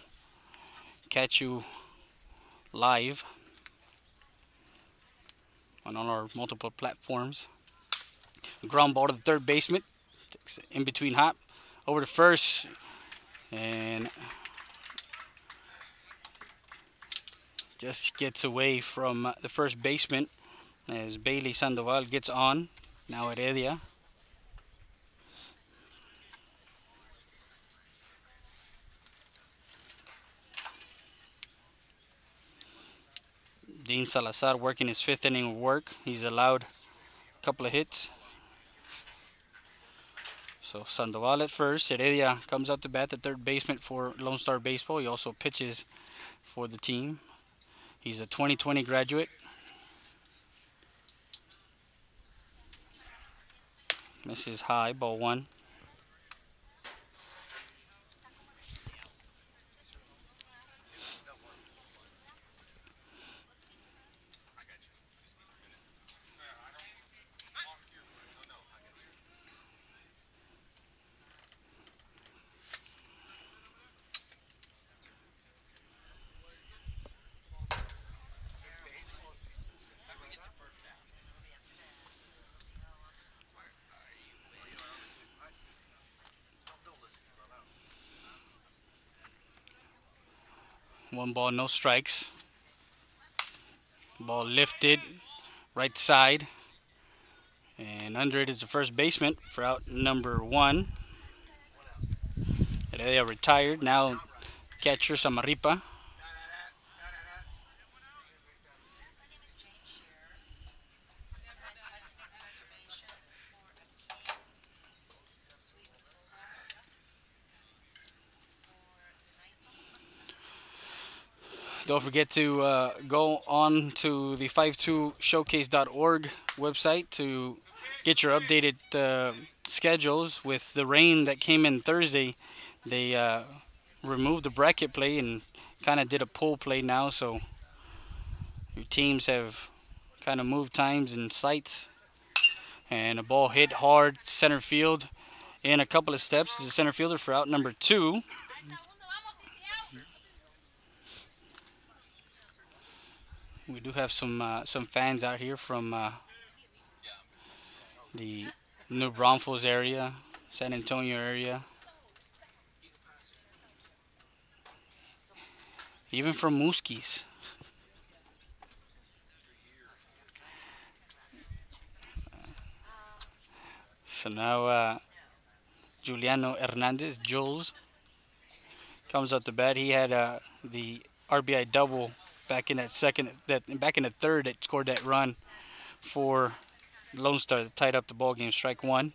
catch you live on all our multiple platforms. Ground ball to the third baseman, in between hop, over to first, and just gets away from the first baseman as Bailey Sandoval gets on. Now at Heredia. Dean Salazar working his 5th inning of work. He's allowed a couple of hits. So Sandoval at first. Heredia comes out to bat, the third baseman for Lone Star Baseball. He also pitches for the team. He's a 2020 graduate. Misses high, ball 1. One ball, no strikes. Ball lifted, right side. And under it is the first baseman for out number 1. Heredia retired. Now catcher Samaripa. Don't forget to go on to the 52showcase.org website to get your updated schedules. With the rain that came in Thursday, they removed the bracket play and kind of did a pool play now, so your teams have kind of moved times and sites. And a ball hit hard center field in a couple of steps. The center fielder for out number 2. We do have some fans out here from the New Braunfels area, San Antonio area, even from Muskie's. So now Juliano Hernandez, Jules, comes up to bat. He had the RBI double back in that back in the third that scored that run for Lone Star that tied up the ball game. Strike 1.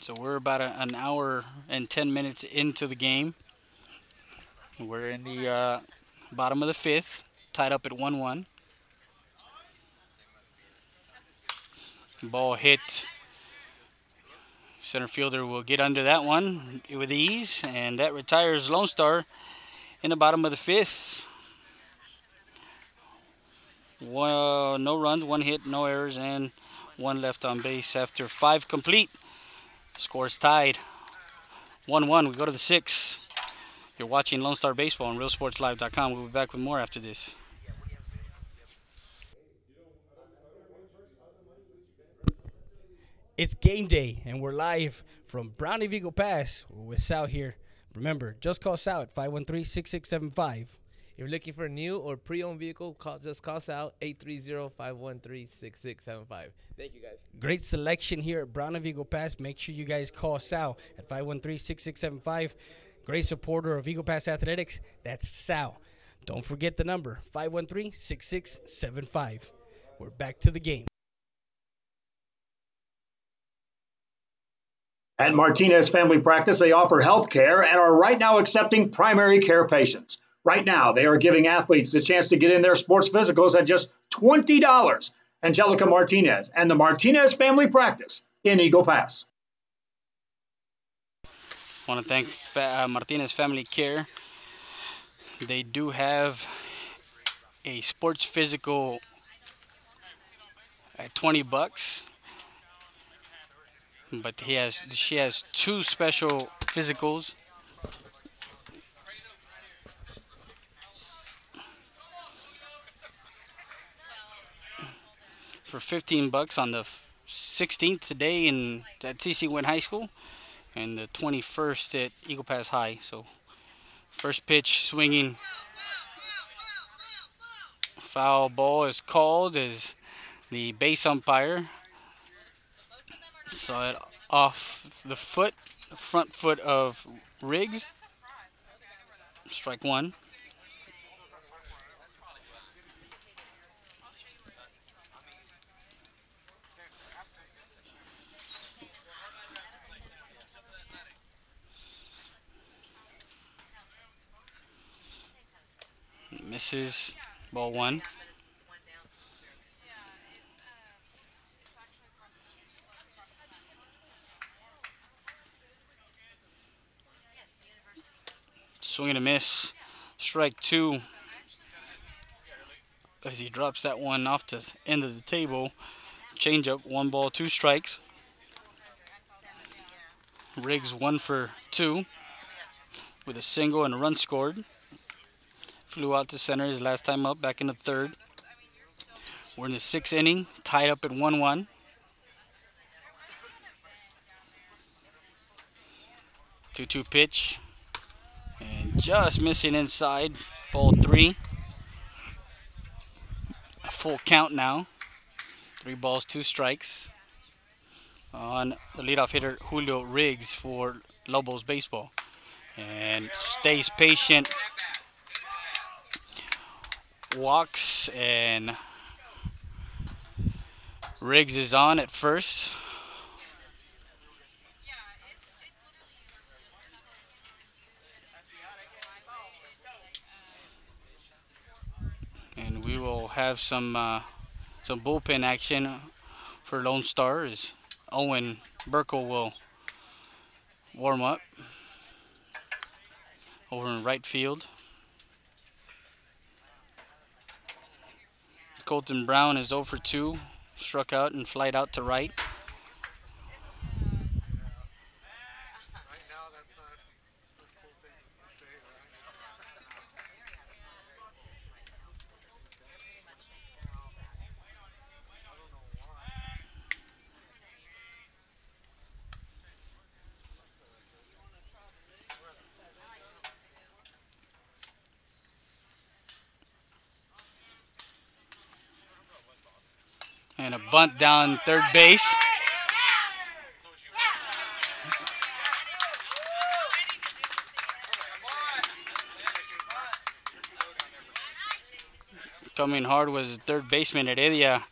So we're about an hour and 10 minutes into the game. We're in the bottom of the fifth, tied up at 1-1. Ball hit. Center fielder will get under that one with ease, and that retires Lonestar in the bottom of the fifth. No runs, 1 hit, no errors, and 1 left on base after 5 complete. Score's tied. 1-1. We go to the 6th. You're watching Lone Star Baseball on RealSportsLive.com. We'll be back with more after this. It's game day, and we're live from Brownie Vigo Pass with Sal here. Remember, just call Sal at 513-6675. If you're looking for a new or pre-owned vehicle, just call Sal 830-513-6675. Thank you, guys. Great selection here at Brownie Vigo Pass. Make sure you guys call Sal at 513-6675. Great supporter of Vigo Pass Athletics. That's Sal. Don't forget the number, 513-6675. We're back to the game. At Martinez Family Practice, they offer health care and are right now accepting primary care patients. Right now, they are giving athletes the chance to get in their sports physicals at just $20. Angelica Martinez and the Martinez Family Practice in Eagle Pass. I want to thank Martinez Family Care. They do have a sports physical at $20. But she has 2 special physicals. For $15 on the 16th today at CC Wynn High School, and the 21st at Eagle Pass High. So first pitch swinging. Foul ball is called as the base umpire saw it off the front foot of Riggs. Strike 1. Misses, ball 1. Swing and a miss, strike 2. As he drops that one off the end of the table. Change up, 1 ball, 2 strikes. Riggs 1 for 2 with a single and a run scored. Flew out to center his last time up, back in the 3rd. We're in the 6th inning, tied up at 1-1. Two-two pitch. And just missing inside, ball 3. A full count now. 3 balls, 2 strikes. On the leadoff hitter, Julio Riggs for Lobos baseball. And stays patient. Walks, and Riggs is on at first. And we will have some bullpen action for Lone Star as Owen Burkle will warm up over in right field. Colton Brown is 0 for 2, struck out and flied out to right. And a bunt down third base. Coming hard was the third baseman Heredia,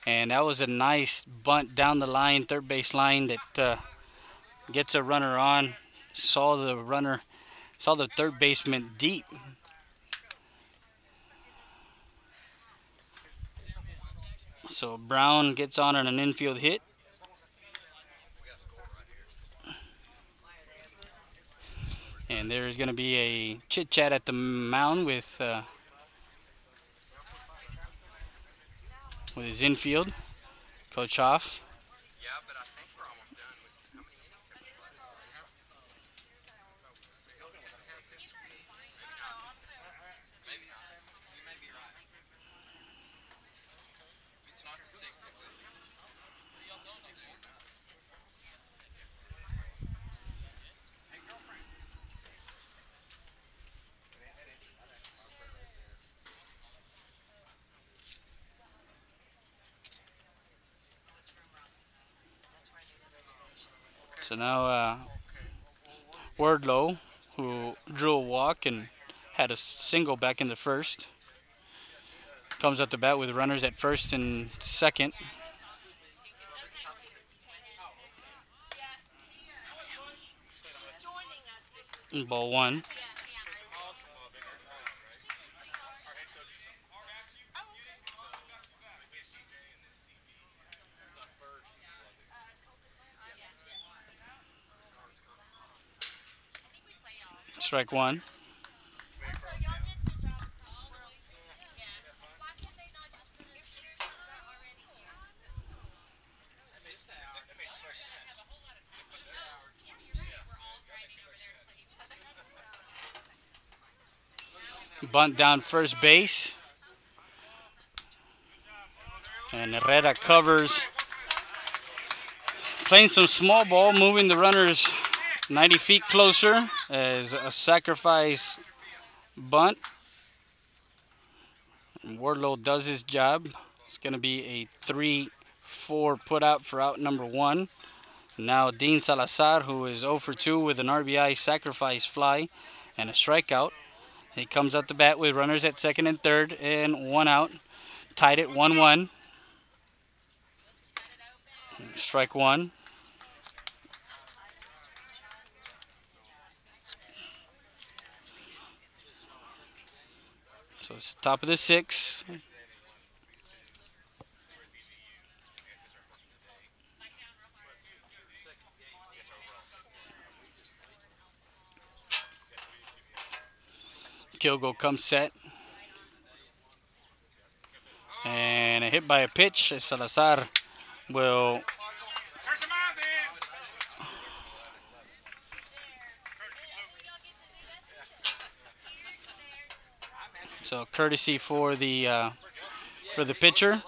and that was a nice bunt down the line, third base line that gets a runner on. Saw the third baseman deep. So Brown gets on an infield hit. And there's going to be a chit chat at the mound with his infield, Coach Hoff. So now Wardlow, who drew a walk and had a single back in the first, comes up to bat with runners at first and second. Ball one. Strike one. Bunt down first base. And Herrera covers. Playing some small ball, moving the runners 90 feet closer as a sacrifice bunt. And Wardlow does his job. It's going to be a 3-4 put out for out number one. Now Dean Salazar, who is 0 for 2 with an RBI sacrifice fly and a strikeout. He comes up the bat with runners at second and third and one out. Tied at 1-1. Strike one. So it's the top of the sixth. Kilgo comes set. And a hit by a pitch. Salazar will so courtesy for the pitcher.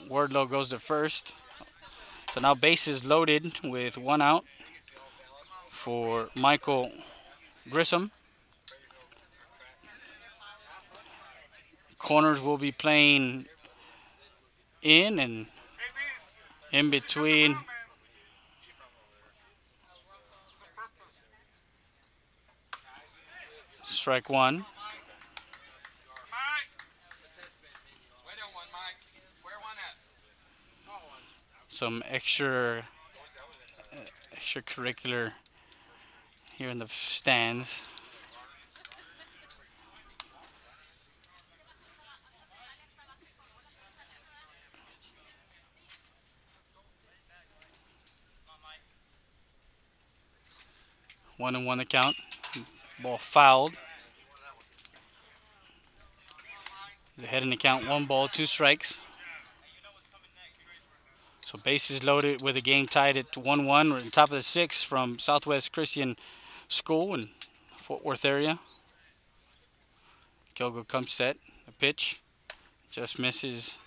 Wardlow goes to first. So now bases loaded with one out for Michael Grissom. Corners will be playing in and in between. Strike one. Some extracurricular here in the stands. One and one the count. Ball fouled. Ahead in the count, 1 ball, 2 strikes. So bases loaded with a game tied at 1-1. We're on top of the sixth from Southwest Christian School in Fort Worth area. Kilgo comes set, a pitch, just misses.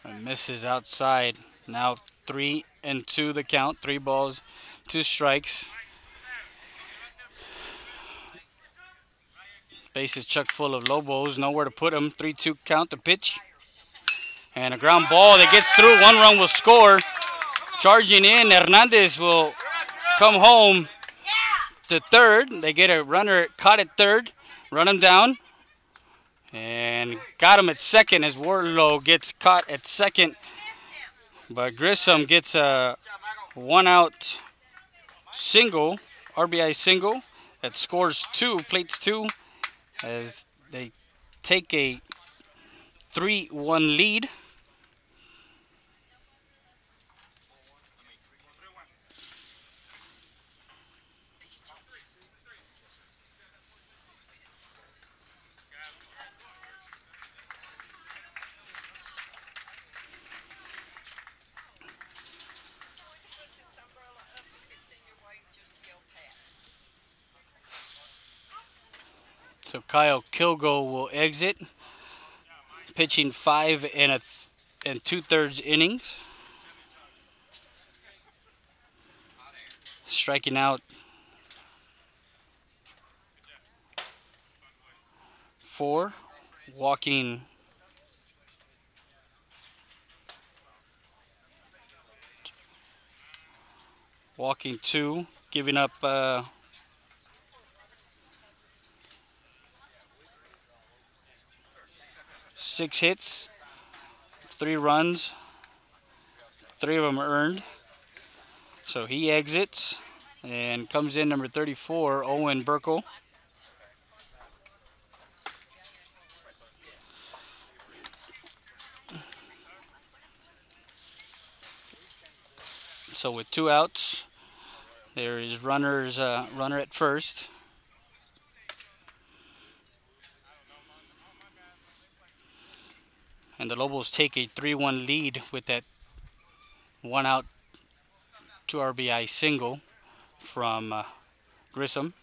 And misses outside. Now 3-2 the count. 3 balls, 2 strikes. Bases chucked full of Lobos. Nowhere to put them. 3-2 count the pitch. And a ground ball that gets through. One run will score. Charging in, Hernandez will come home to third. They get a runner caught at third. Run him down. And got him at second as Warlow gets caught at second. But Grissom gets a one-out single, RBI single, that scores two, plates two, as they take a 3-1 lead. So Kyle Kilgo will exit, pitching 5 and 2/3 innings, striking out 4, walking 2, giving up 6 hits, 3 runs, 3 of them earned. So he exits and comes in number 34, Owen Burkle. So with 2 outs, there is runner at first. And the Lobos take a 3-1 lead with that 1-out, 2 RBI single from Grissom.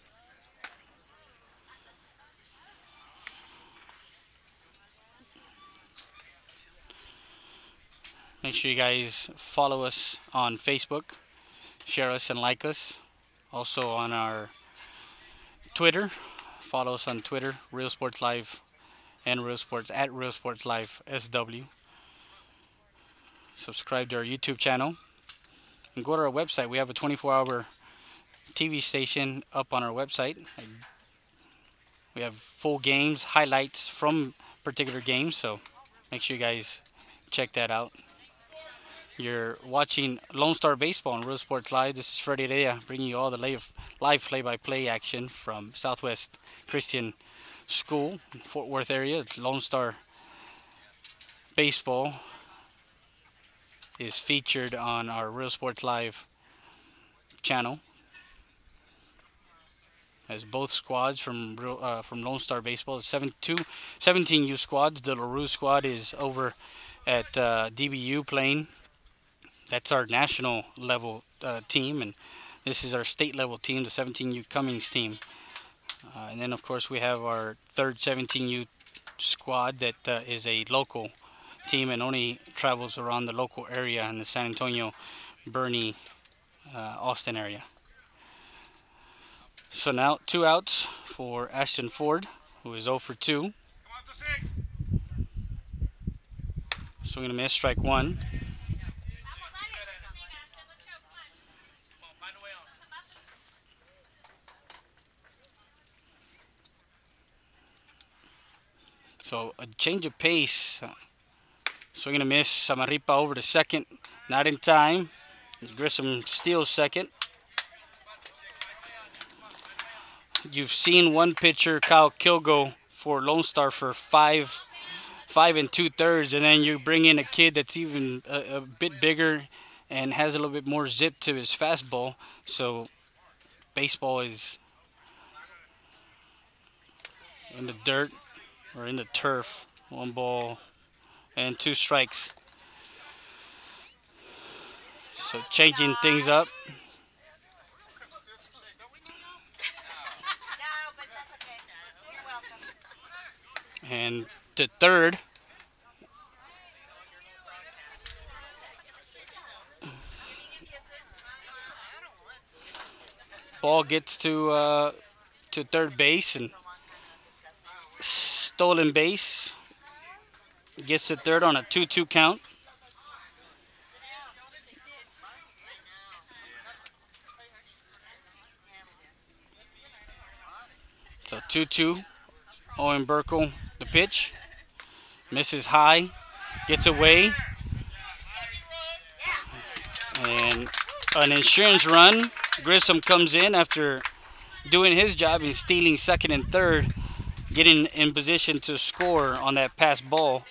Make sure you guys follow us on Facebook, share us and like us. Also on our Twitter, follow us on Twitter, Real Sports Live and Real Sports at Real Sports Live SW. Subscribe to our YouTube channel and go to our website. We have a 24-hour TV station up on our website. We have full games, highlights from particular games, so make sure you guys check that out. You're watching Lonestar Baseball on Real Sports Live. This is Freddie Rea bringing you all the live play-by-play action from Southwest Christian School, Fort Worth area. Lonestar Baseball is featured on our Real Sports Live channel. As both squads from Lonestar Baseball, 17U squads. The LaRue squad is over at DBU playing. That's our national level team, and this is our state level team, the 17U Cummings team. And then, of course, we have our third 17U squad that is a local team and only travels around the local area in the San Antonio, Bernie, Austin area. So now 2 outs for Ashton Ford, who is 0 for 2. Swing and a miss, strike 1. So a change of pace. Swing and a miss. Samaripa over to second. Not in time. Grissom steals second. You've seen one pitcher, Kyle Kilgo, for Lonestar for 5 and 2/3, and then you bring in a kid that's even a bit bigger and has a little bit more zip to his fastball. So baseball is in the dirt or in the turf. 1 ball and 2 strikes. So changing things up. And to third. Ball gets to third base and stolen base gets to third on a 2-2 count. So 2-2. Owen Burkle, the pitch. Misses high. Gets away. And an insurance run. Grissom comes in after doing his job and stealing second and third. Getting in position to score on that pass ball.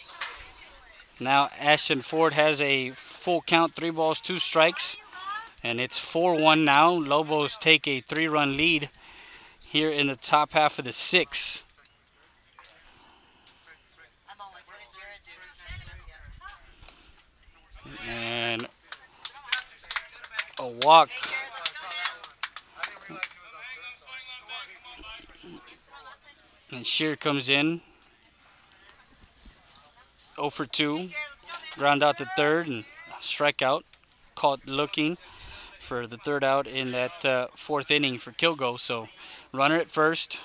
Now Ashton Ford has a full count, 3 balls, 2 strikes. And it's 4-1 now. Lobos take a 3-run lead here in the top half of the 6th. And a walk. And Shear comes in. 0 for 2. Ground out to third and strikeout. Caught looking for the third out in that fourth inning for Kilgo. So runner at first.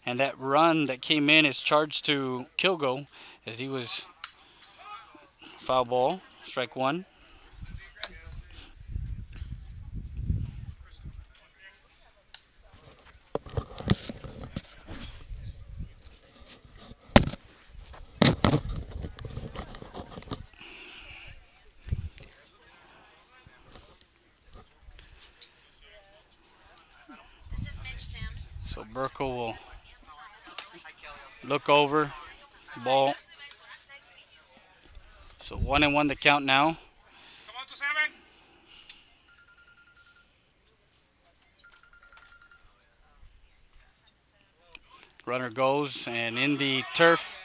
And that run that came in is charged to Kilgo as he was foul ball. Strike 1. So Burkle will look over, ball. So 1-1 the count now. Runner goes and in the turf.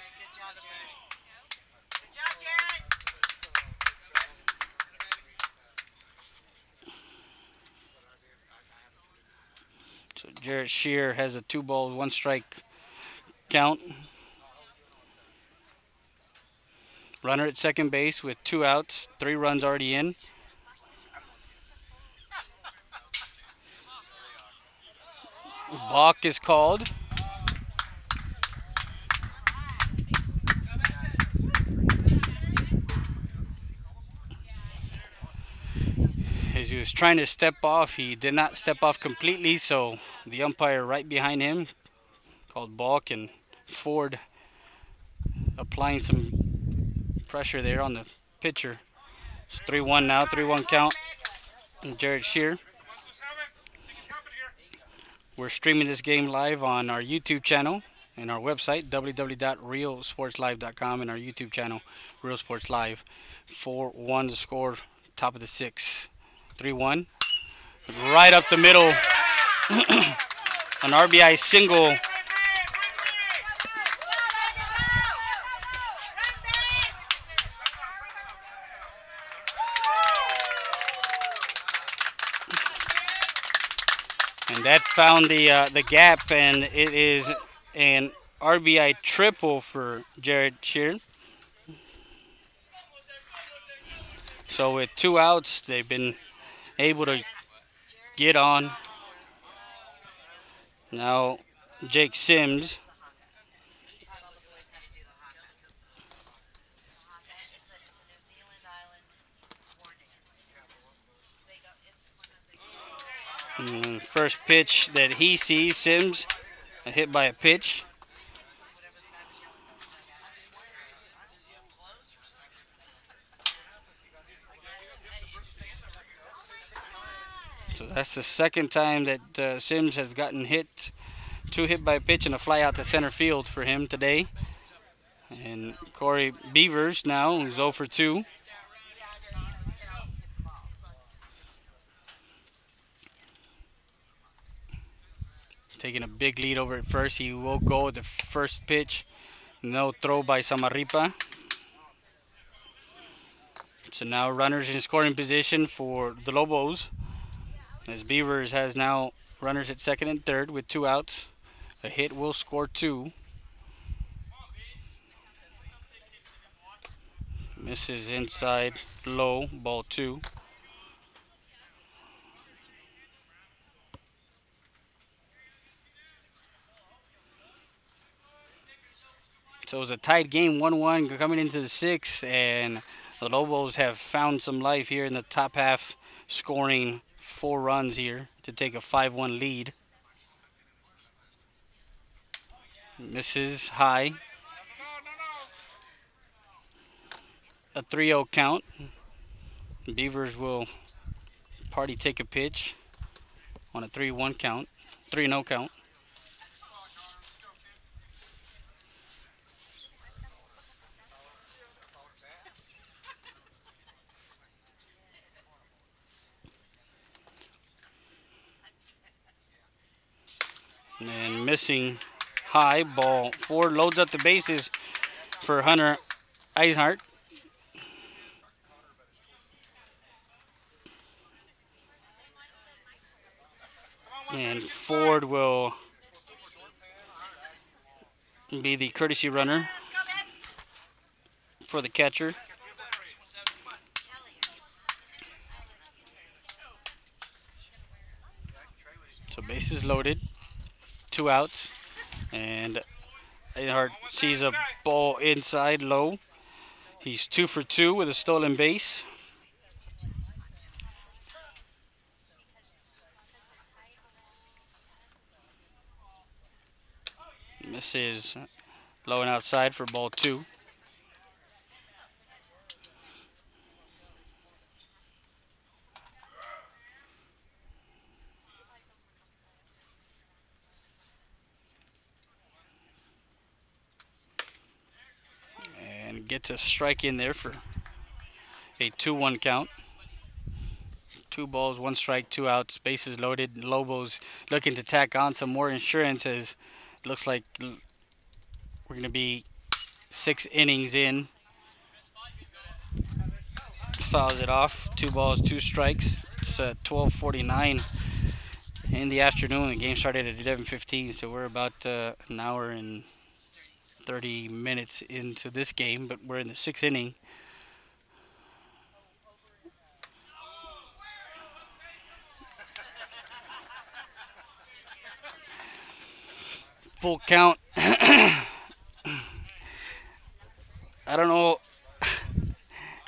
So Jarrett Shear has a 2 balls, 1 strike count. Runner at second base with 2 outs, 3 runs already in. Balk is called. As he was trying to step off, he did not step off completely, so the umpire right behind him called balk, and Ford applying some pressure there on the pitcher. It's 3-1 now, 3-1 count. And Jared Shear. We're streaming this game live on our YouTube channel and our website, www.realsportslive.com, and our YouTube channel, Real Sports Live. 4-1 to score, top of the 6th. 3-1. Right up the middle. An RBI single. And that found the gap, and it is an RBI triple for Jared Sheeran. So with 2 outs, they've been able to get on. Now Jake Sims. And first pitch that he sees, Sims, hit by a pitch. So that's the second time that Sims has gotten hit. 2 hit by a pitch and a fly out to center field for him today. And Corey Beavers now, who's 0 for 2. Taking a big lead over at first. He will go with the first pitch. No throw by Samarripa. So now runners in scoring position for the Lobos. As Beavers has now runners at second and third with 2 outs. A hit will score 2. Misses inside, low, ball 2. So it was a tied game, 1-1 coming into the sixth, and the Lobos have found some life here in the top half, scoring 4 runs here to take a 5-1 lead. Misses high. A 3-0 count. Beavers will party take a pitch on a 3-1 count, 3-0 count. And missing high, ball 4, loads up the bases for Hunter Eisenhart. And Ford will be the courtesy runner for the catcher. So bases loaded, 2 outs, and Eisenhart sees a ball inside low. He's 2 for 2 with a stolen base. Misses low and outside for ball 2. And gets a strike in there for a 2-1 count. 2 balls, 1 strike, 2 outs, bases loaded. Lobos looking to tack on some more insurance, as it looks like we're going to be 6 innings in. Fouls it off. 2 balls, 2 strikes. It's 12:49 in the afternoon. The game started at 11:15, so we're about an hour and 30 minutes into this game, but we're in the 6th inning. Full count. I don't know,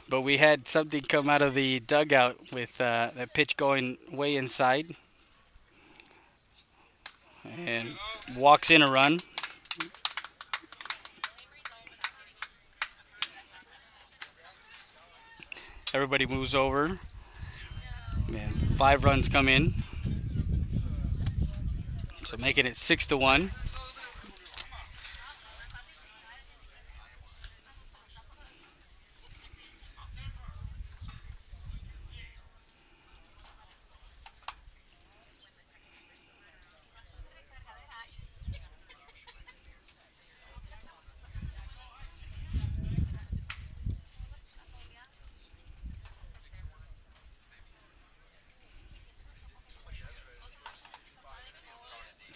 but we had something come out of the dugout with that pitch going way inside, and walks in a run. Everybody moves over, and 5 runs come in, so making it 6-1.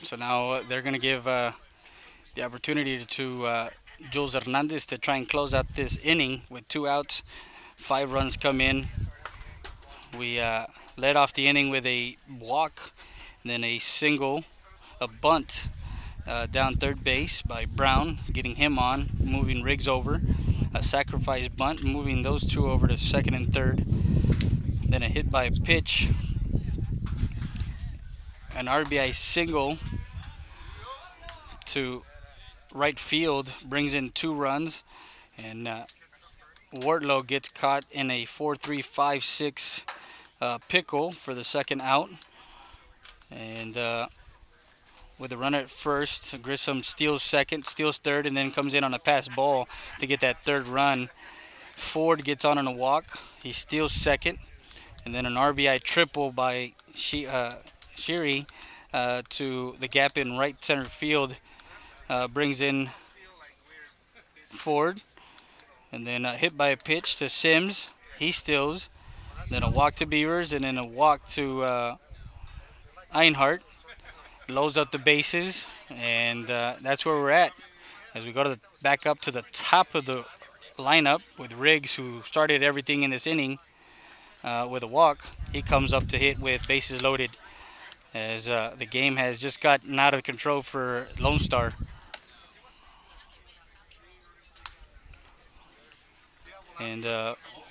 So now they're going to give the opportunity to Jules Hernandez to try and close out this inning with 2 outs. 5 runs come in. We led off the inning with a walk, and then a single, a bunt down third base by Brown, getting him on, moving Riggs over. A sacrifice bunt, moving those 2 over to second and third. Then a hit by a pitch. An RBI single to right field brings in 2 runs, and Wardlow gets caught in a 4-3-5-6 pickle for the second out. And with a runner at first, Grissom steals second, steals third, and then comes in on a pass ball to get that 3rd run. Ford gets on a walk. He steals second, and then an RBI triple by Shiri to the gap in right center field brings in Ford, and then a hit by a pitch to Sims. He steals. Then a walk to Beavers, and then a walk to Einhart. Loads up the bases, and that's where we're at as we go to back up to the top of the lineup with Riggs, who started everything in this inning with a walk. He comes up to hit with bases loaded, as the game has just gotten out of control for Lonestar. And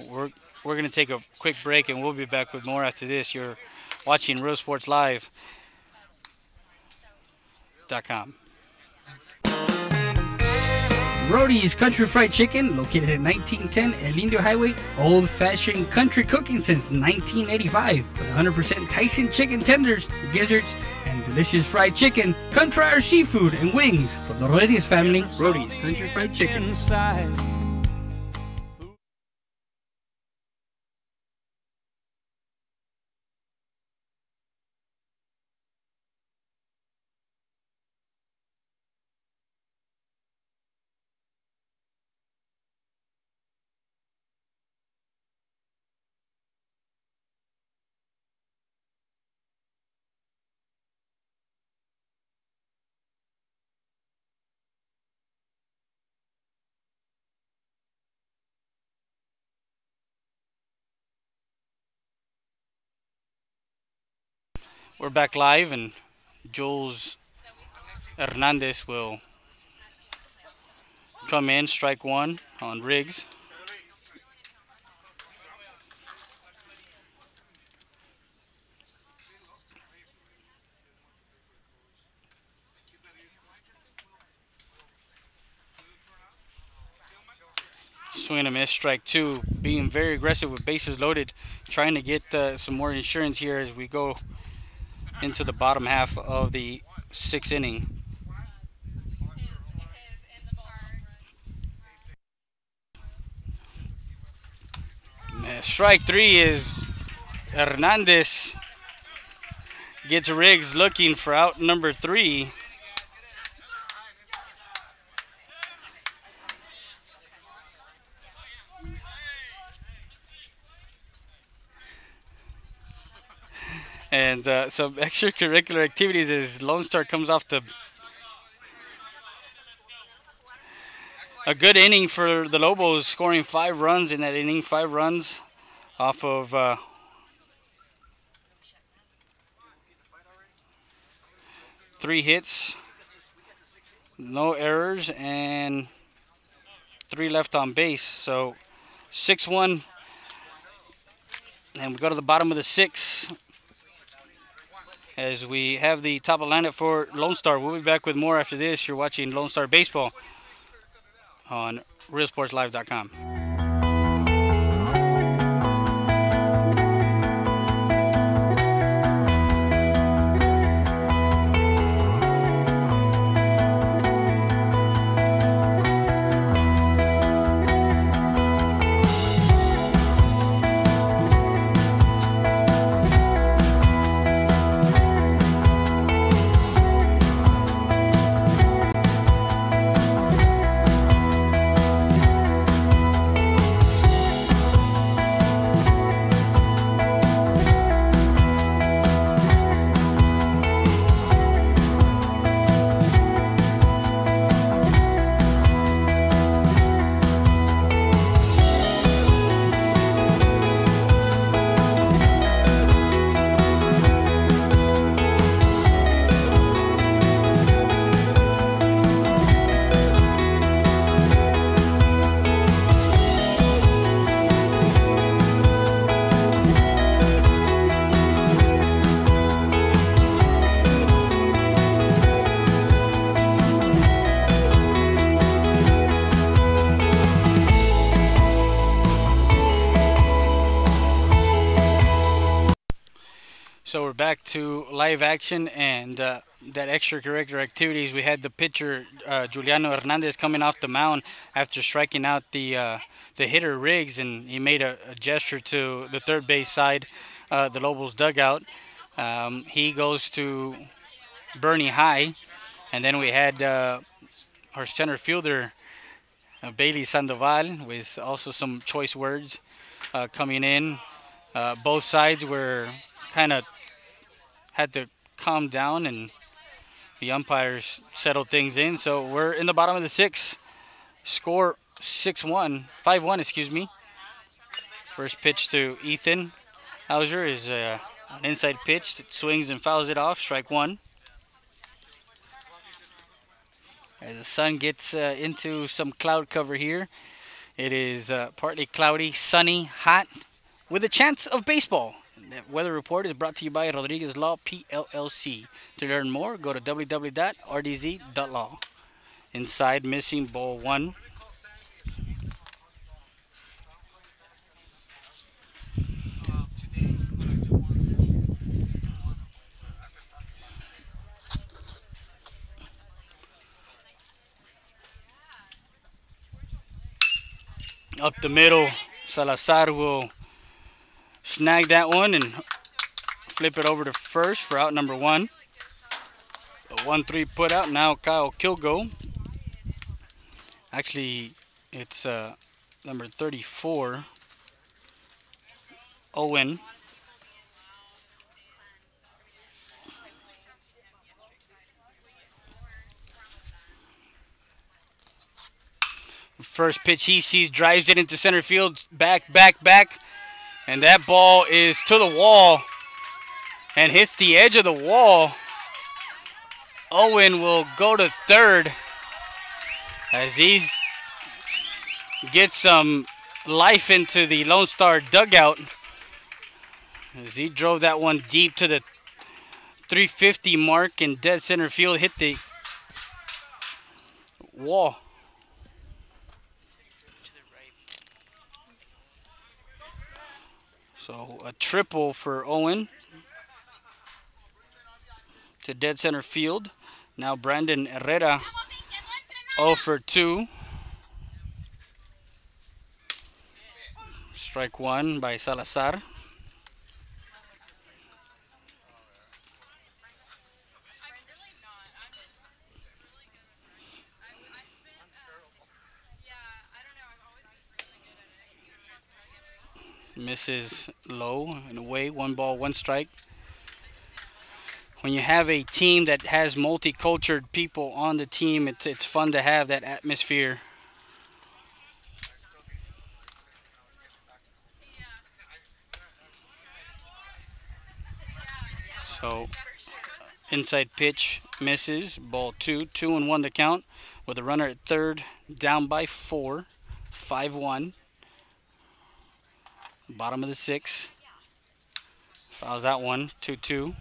we're going to take a quick break, and we'll be back with more after this. You're watching RealSportsLive.com. Brody's Country Fried Chicken, located at 1910 El Indio Highway, old-fashioned country cooking since 1985, with 100% Tyson chicken tenders, gizzards, and delicious fried chicken. Come try our seafood and wings from the Rodriguez family. Brody's Country Fried Chicken. We're back live, and Jules Hernandez will come in, strike one on Riggs. Swing and a miss, strike two. Being very aggressive with bases loaded, trying to get some more insurance here as we go into the bottom half of the sixth inning. Strike three is Hernandez. Gets Riggs looking for out number three. And some extracurricular activities as Lonestar comes off a good inning for the Lobos, scoring 5 runs in that inning. 5 runs off of 3 hits, no errors, and 3 left on base. So 6-1, and we go to the bottom of the 6th. As we have the top of the lineup for Lonestar. We'll be back with more after this. You're watching Lonestar Baseball on RealSportsLive.com. So we're back to live action and that extracurricular activities. We had the pitcher Juliano Hernandez coming off the mound after striking out the hitter Riggs, and he made a gesture to the third base side, the Lobos dugout. He goes to Bernie High, and then we had our center fielder Bailey Sandoval with also some choice words coming in. Both sides were kind of had to calm down, and the umpires settled things in. So we're in the bottom of the 6th. Score 5-1, excuse me. First pitch to Ethan Hauser is an inside pitch that swings and fouls it off. Strike one. As the sun gets into some cloud cover here It is partly cloudy, sunny, hot, with a chance of baseball. The weather report is brought to you by Rodriguez Law PLLC. To learn more, go to www.rdz.law. Inside, missing ball 1. Up the middle, Salazar will snag that one and flip it over to first for out number 1. A 1-3 put out. Now Kyle Kilgo. Actually, it's number 34, Owen. First pitch he sees, drives it into center field, back, and that ball is to the wall and hits the edge of the wall. Owen will go to third as he gets some life into the Lone Star dugout as he drove that one deep to the 350 mark in dead center field, hit the wall. So a triple for Owen to dead center field. Now Brandon Herrera 0 for 2. Strike 1 by Salazar. Misses low and away. 1 ball, 1 strike. When you have a team that has multicultural people on the team, it's fun to have that atmosphere. So inside pitch misses. Ball 2, 2-1 the count with a runner at third, down by 4, 5-1. Bottom of the 6th. Fouls that one, 2-2.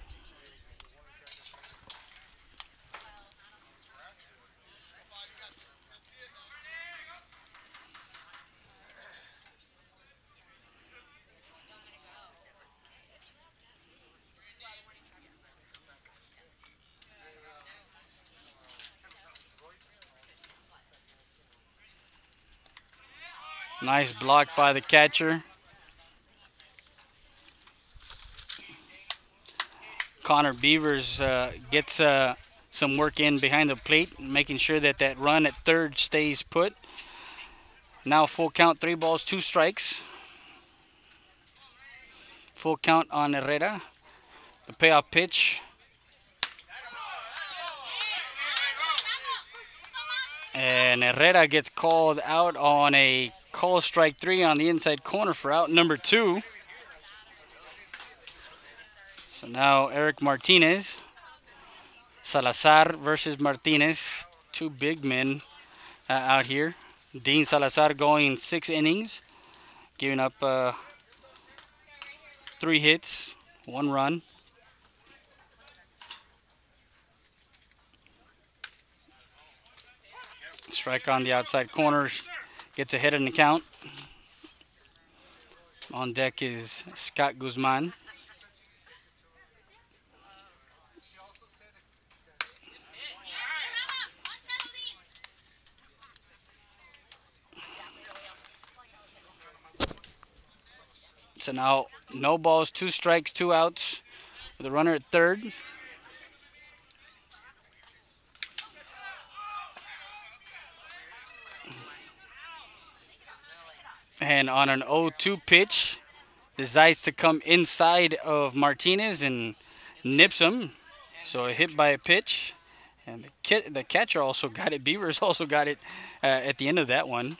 Nice block by the catcher. Connor Beavers gets some work in behind the plate, making sure that that run at third stays put. Now full count, 3 balls, 2 strikes. Full count on Herrera. The payoff pitch. And Herrera gets called out on a call strike 3 on the inside corner for out number 2. So now Eric Martinez, Salazar versus Martinez, 2 big men out here. Dean Salazar going 6 innings, giving up 3 hits, 1 run. Strike on the outside corner, gets a hit in the count. On deck is Scott Guzman. So now no balls, 2 strikes, 2 outs with a runner at third. And on an 0-2 pitch, decides to come inside of Martinez and nips him. So a hit by a pitch. And the catcher also got it. Beavers also got it at the end of that one.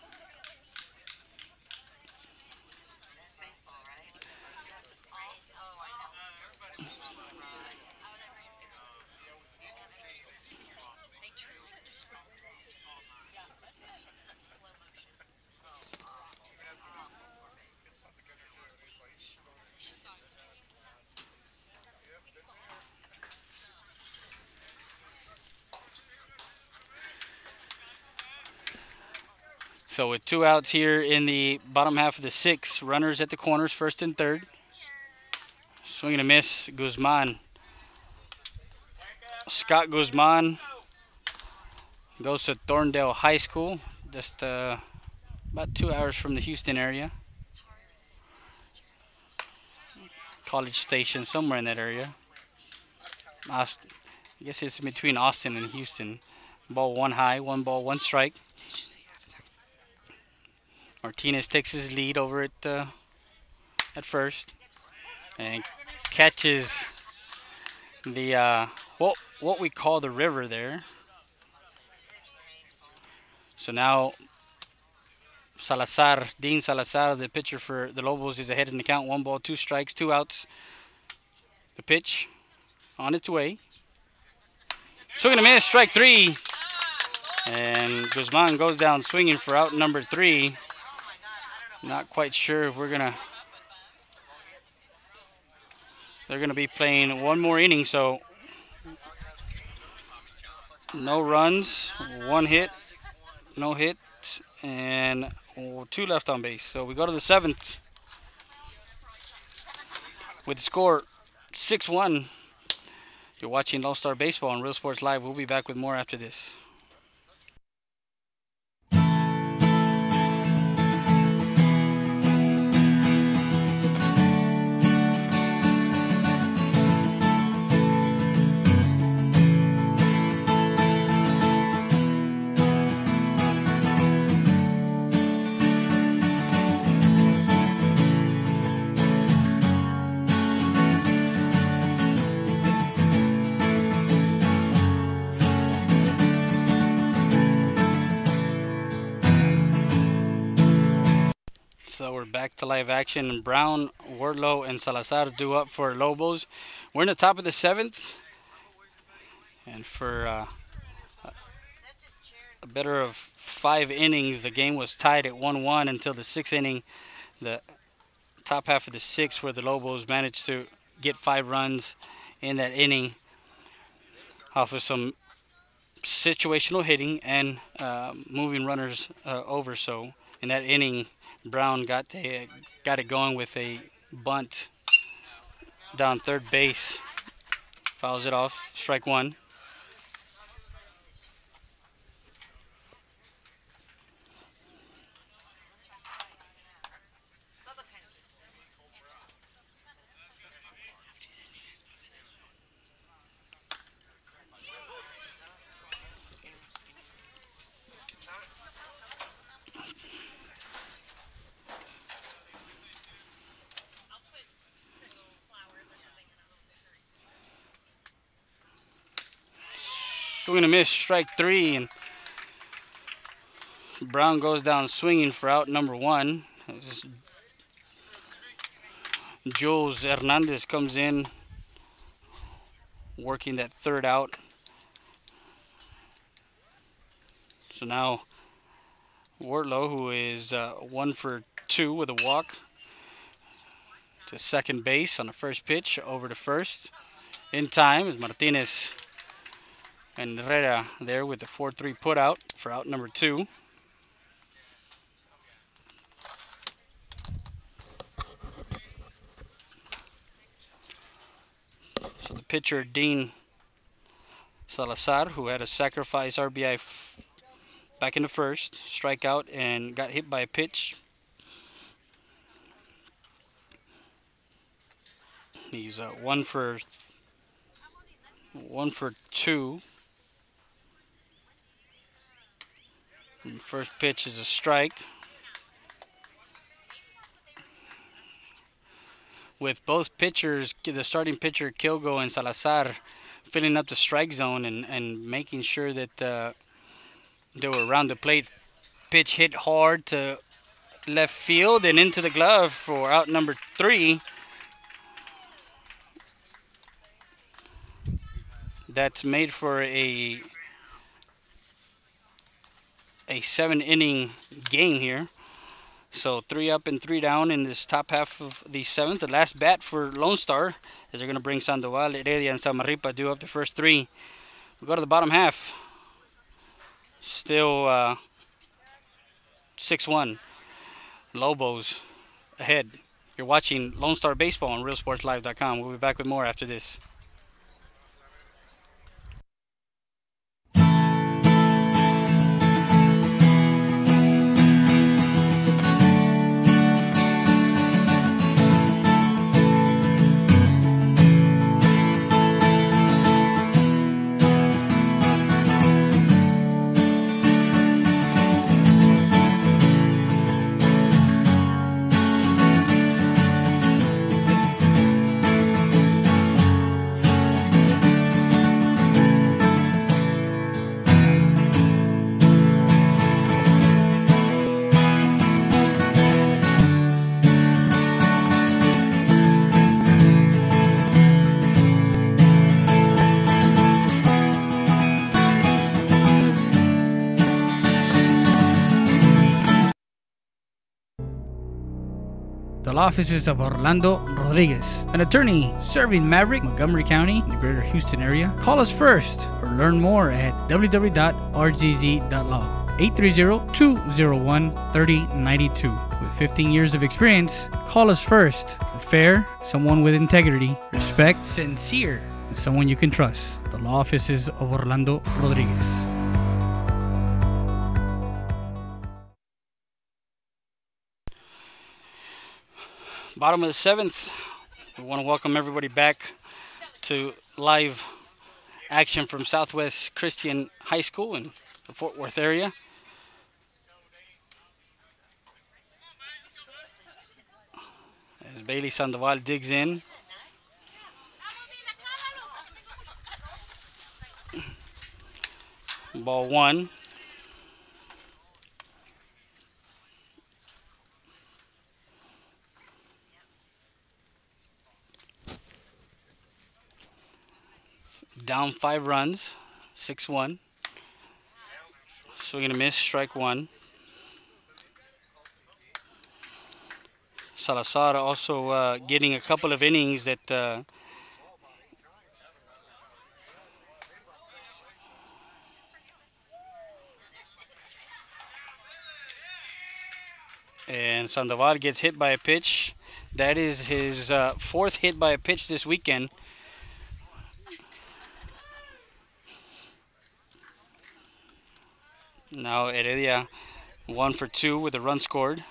So with 2 outs here in the bottom half of the 6th, runners at the corners, 1st and 3rd. Swing and a miss, Guzman. Scott Guzman goes to Thorndale High School, just about 2 hours from the Houston area. College Station, somewhere in that area. I guess it's between Austin and Houston. Ball 1 high, 1 ball, 1 strike. Martinez takes his lead over at first and catches the what we call the river there. So now Dean Salazar, the pitcher for the Lobos, is ahead in the count. 1 ball, 2 strikes, 2 outs. The pitch on its way. Swing and a miss, strike 3. And Guzman goes down swinging for out number 3. Not quite sure if they're gonna be playing 1 more inning, so no runs, 1 hit, no hit, and 2 left on base. So we go to the 7th with the score 6-1. You're watching Lonestar Baseball on Real Sports Live. We'll be back with more after this. So we're back to live action. Brown, Wardlow, and Salazar due up for Lobos. We're in the top of the 7th. And for a better of 5 innings, the game was tied at 1-1 until the 6th inning. The top half of the 6th, where the Lobos managed to get 5 runs in that inning off of some situational hitting and moving runners over. So in that inning, Brown got it going with a bunt down third base. Fouls it off, strike 1. Swing and a miss, strike 3, and Brown goes down swinging for out number 1. Jules Hernandez comes in, working that 3rd out. So now Wardlow, who is 1 for 2 with a walk, to second base on the first pitch, over to first. In time is Martinez and Herrera there with the 4-3 put out for out number 2. So the pitcher, Dean Salazar, who had a sacrifice RBI back in the first, strikeout and got hit by a pitch. He's 1 for 2. And first pitch is a strike. With both pitchers, the starting pitcher Kilgo and Salazar, filling up the strike zone and making sure that they were around the plate. Pitch hit hard to left field and into the glove for out number 3. That's made for a 7-inning game here. So 3 up and 3 down in this top half of the 7th. The last bat for Lonestar, as they're going to bring Sandoval, Heredia, and Samarripa due up the first 3. We go to the bottom half. Still 6-1. Lobos ahead. You're watching Lone Star Baseball on RealSportsLive.com. We'll be back with more after this. The law offices of Orlando Rodriguez, an attorney serving Maverick, Montgomery County, and the greater Houston area. Call us first or learn more at www.rgz.law. 830-201-3092. With 15 years of experience, call us first for fair, someone with integrity, respect, sincere, and someone you can trust. The law offices of Orlando Rodriguez. Bottom of the 7th. We want to welcome everybody back to live action from Southwest Christian High School in the Fort Worth area. As Bailey Sandoval digs in. Ball 1. Down 5 runs, 6-1. Swing and a miss, strike 1. Salazar also getting a couple of innings that and Sandoval gets hit by a pitch. That is his 4th hit by a pitch this weekend. Now Heredia 1 for 2 with a run scored.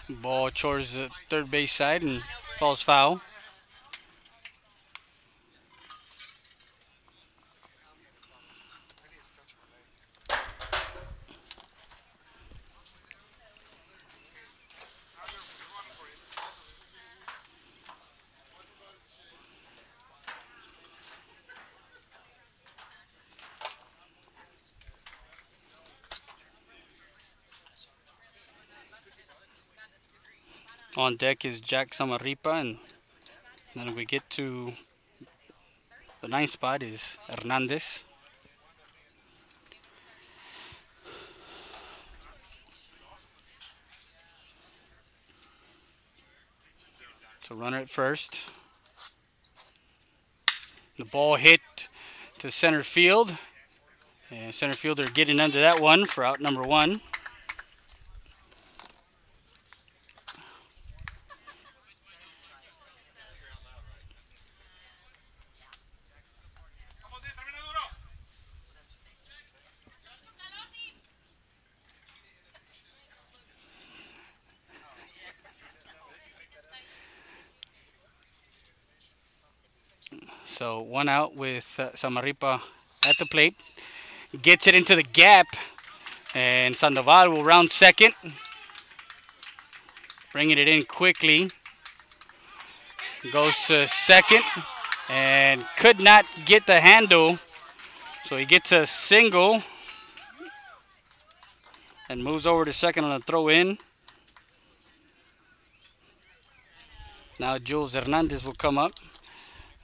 Ball towards the third base side and falls foul. On deck is Jack Samaripa, and then we get to the 9th spot is Hernandez. So runner at first. The ball hit to center field, and center fielder getting under that one for out number 1. So 1 out with Samaripa at the plate. Gets it into the gap, and Sandoval will round second. Bringing it in quickly. Goes to second and could not get the handle. So he gets a single and moves over to second on a throw in. Now Jules Hernandez will come up.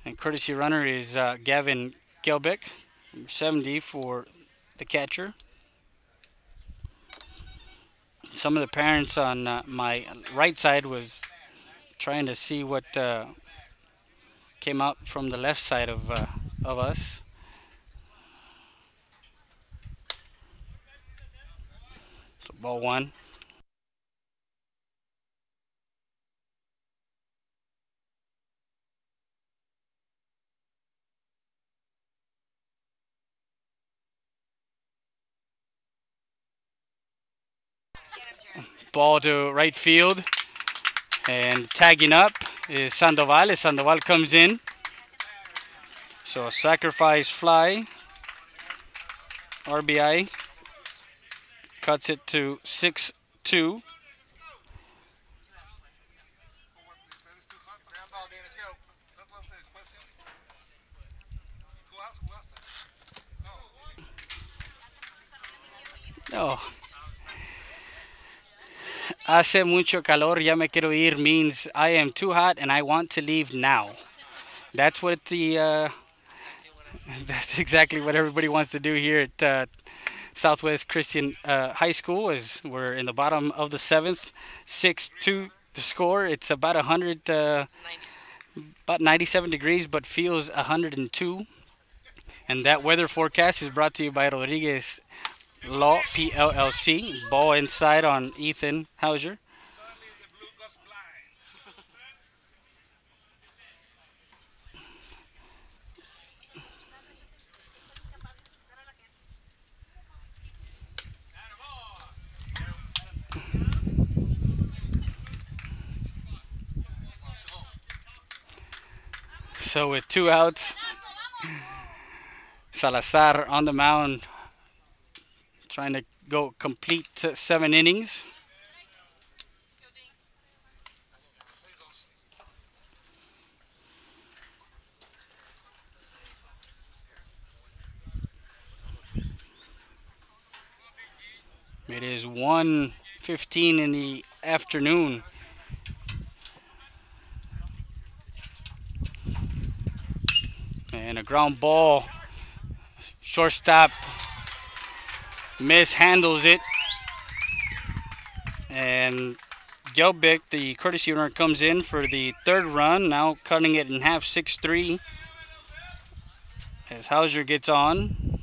And courtesy runner is Gavin Gelbeck, 70 for the catcher. Some of the parents on my right side was trying to see what came out from the left side of us. So ball one. Ball to right field, and tagging up is Sandoval as Sandoval comes in. So a sacrifice fly, RBI, cuts it to 6-2. Oh. Hace mucho calor, ya me quiero ir means I am too hot and I want to leave now. That's what that's exactly what everybody wants to do here at Southwest Christian High School. Is we're in the bottom of the seventh, 6-2 the score. It's about 97 degrees, but feels 102. And that weather forecast is brought to you by Rodriguez Law PLLC. Ball inside on Ethan Hauser. So with 2 outs, Salazar on the mound, trying to go complete 7 innings. It is 1:15 in the afternoon. And a ground ball. Shortstop mishandles it. And Gelbeck, the courtesy runner, comes in for the 3rd run. Now cutting it in half, 6-3. As Hauser gets on.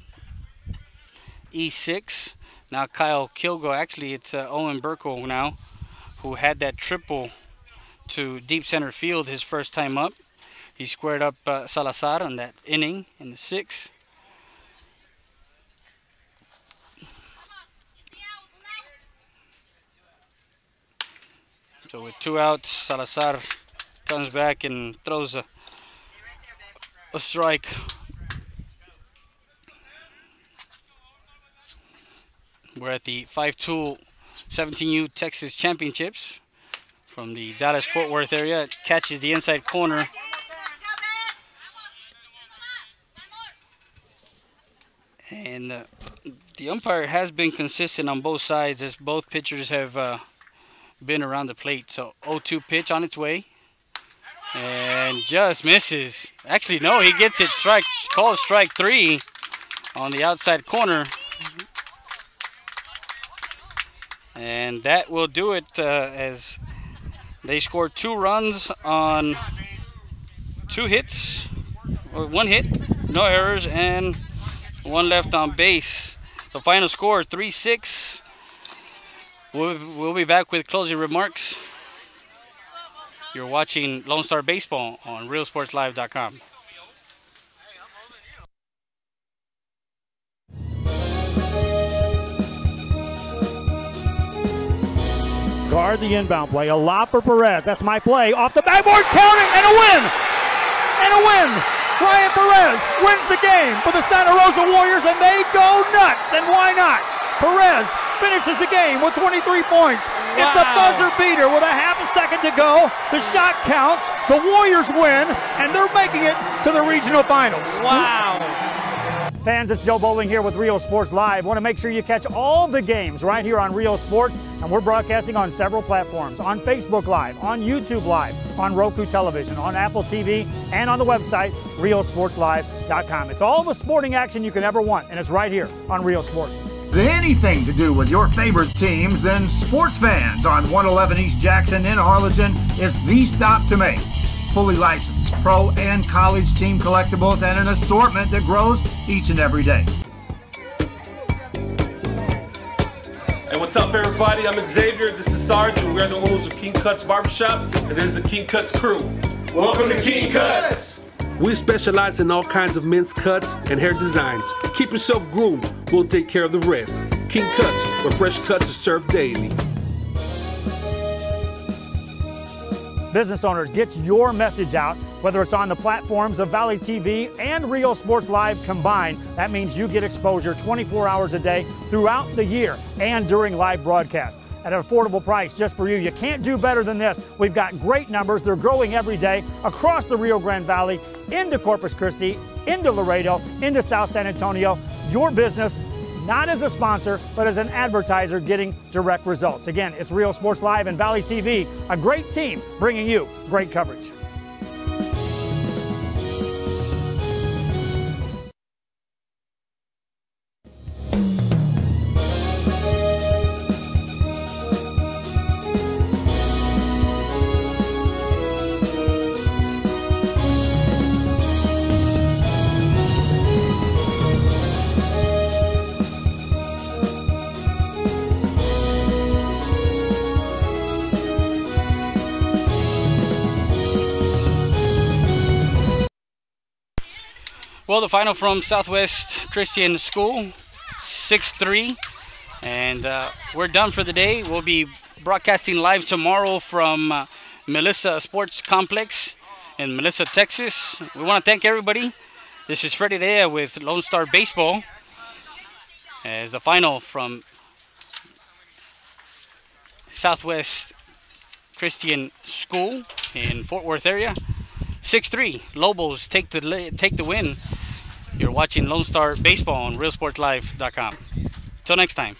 E6. Now Kyle Kilgo, actually it's Owen Burkle now, who had that triple to deep center field his first time up. He squared up Salazar on that inning in the 6th. So with 2 outs, Salazar comes back and throws a strike. We're at the 5-tool 17U Texas Championships from the Dallas-Fort Worth area. It catches the inside corner. And the umpire has been consistent on both sides as both pitchers have been around the plate. So 0-2 pitch on its way. And just misses. Actually, no, he gets it called strike 3 on the outside corner. And that will do it as they scored 2 runs on 2 hits, or 1 hit, no errors, and 1 left on base. The final score, 3-6. We'll be back with closing remarks. You're watching Lone Star Baseball on RealSportsLive.com. Guard the inbound play. A lot for Perez. That's my play. Off the backboard. Counting and a win. And a win. Ryan Perez wins the game for the Santa Rosa Warriors, and they go nuts. And why not? Perez finishes the game with 23 points. Wow. It's a buzzer beater with a half a second to go. The shot counts. The Warriors win, and they're making it to the regional finals. Wow. Fans, it's Joe Bowling here with Real Sports Live. Want to make sure you catch all the games right here on Real Sports. And we're broadcasting on several platforms, on Facebook Live, on YouTube Live, on Roku Television, on Apple TV, and on the website, RioSportsLive.com. It's all the sporting action you can ever want, and it's right here on Real Sports. Anything to do with your favorite teams, then Sports Fans on 111 East Jackson in Harlingen is the stop to make. Fully licensed pro and college team collectibles and an assortment that grows each and every day. Hey, what's up, everybody? I'm Xavier. This is Sarge, and we're the owners of King Cuts Barbershop, and this is the King Cuts crew. Welcome to King Cuts. We specialize in all kinds of men's cuts and hair designs. Keep yourself groomed. We'll take care of the rest. King Cuts, where fresh cuts are served daily. Business owners, get your message out, whether it's on the platforms of Valley TV and Real Sports Live combined. That means you get exposure 24 hours a day throughout the year and during live broadcasts at an affordable price just for you. You can't do better than this. We've got great numbers. They're growing every day across the Rio Grande Valley, into Corpus Christi, into Laredo, into South San Antonio. Your business, not as a sponsor, but as an advertiser, getting direct results. Again, it's Real Sports Live and Valley TV, a great team bringing you great coverage. Well, the final from Southwest Christian School, 6-3. And we're done for the day. We'll be broadcasting live tomorrow from Melissa Sports Complex in Melissa, Texas. We want to thank everybody. This is Freddie Dea with Lonestar Baseball as the final from Southwest Christian School in Fort Worth area. 6-3. Lobos take the win. You're watching Lonestar Baseball on RealSportsLive.com. Till next time.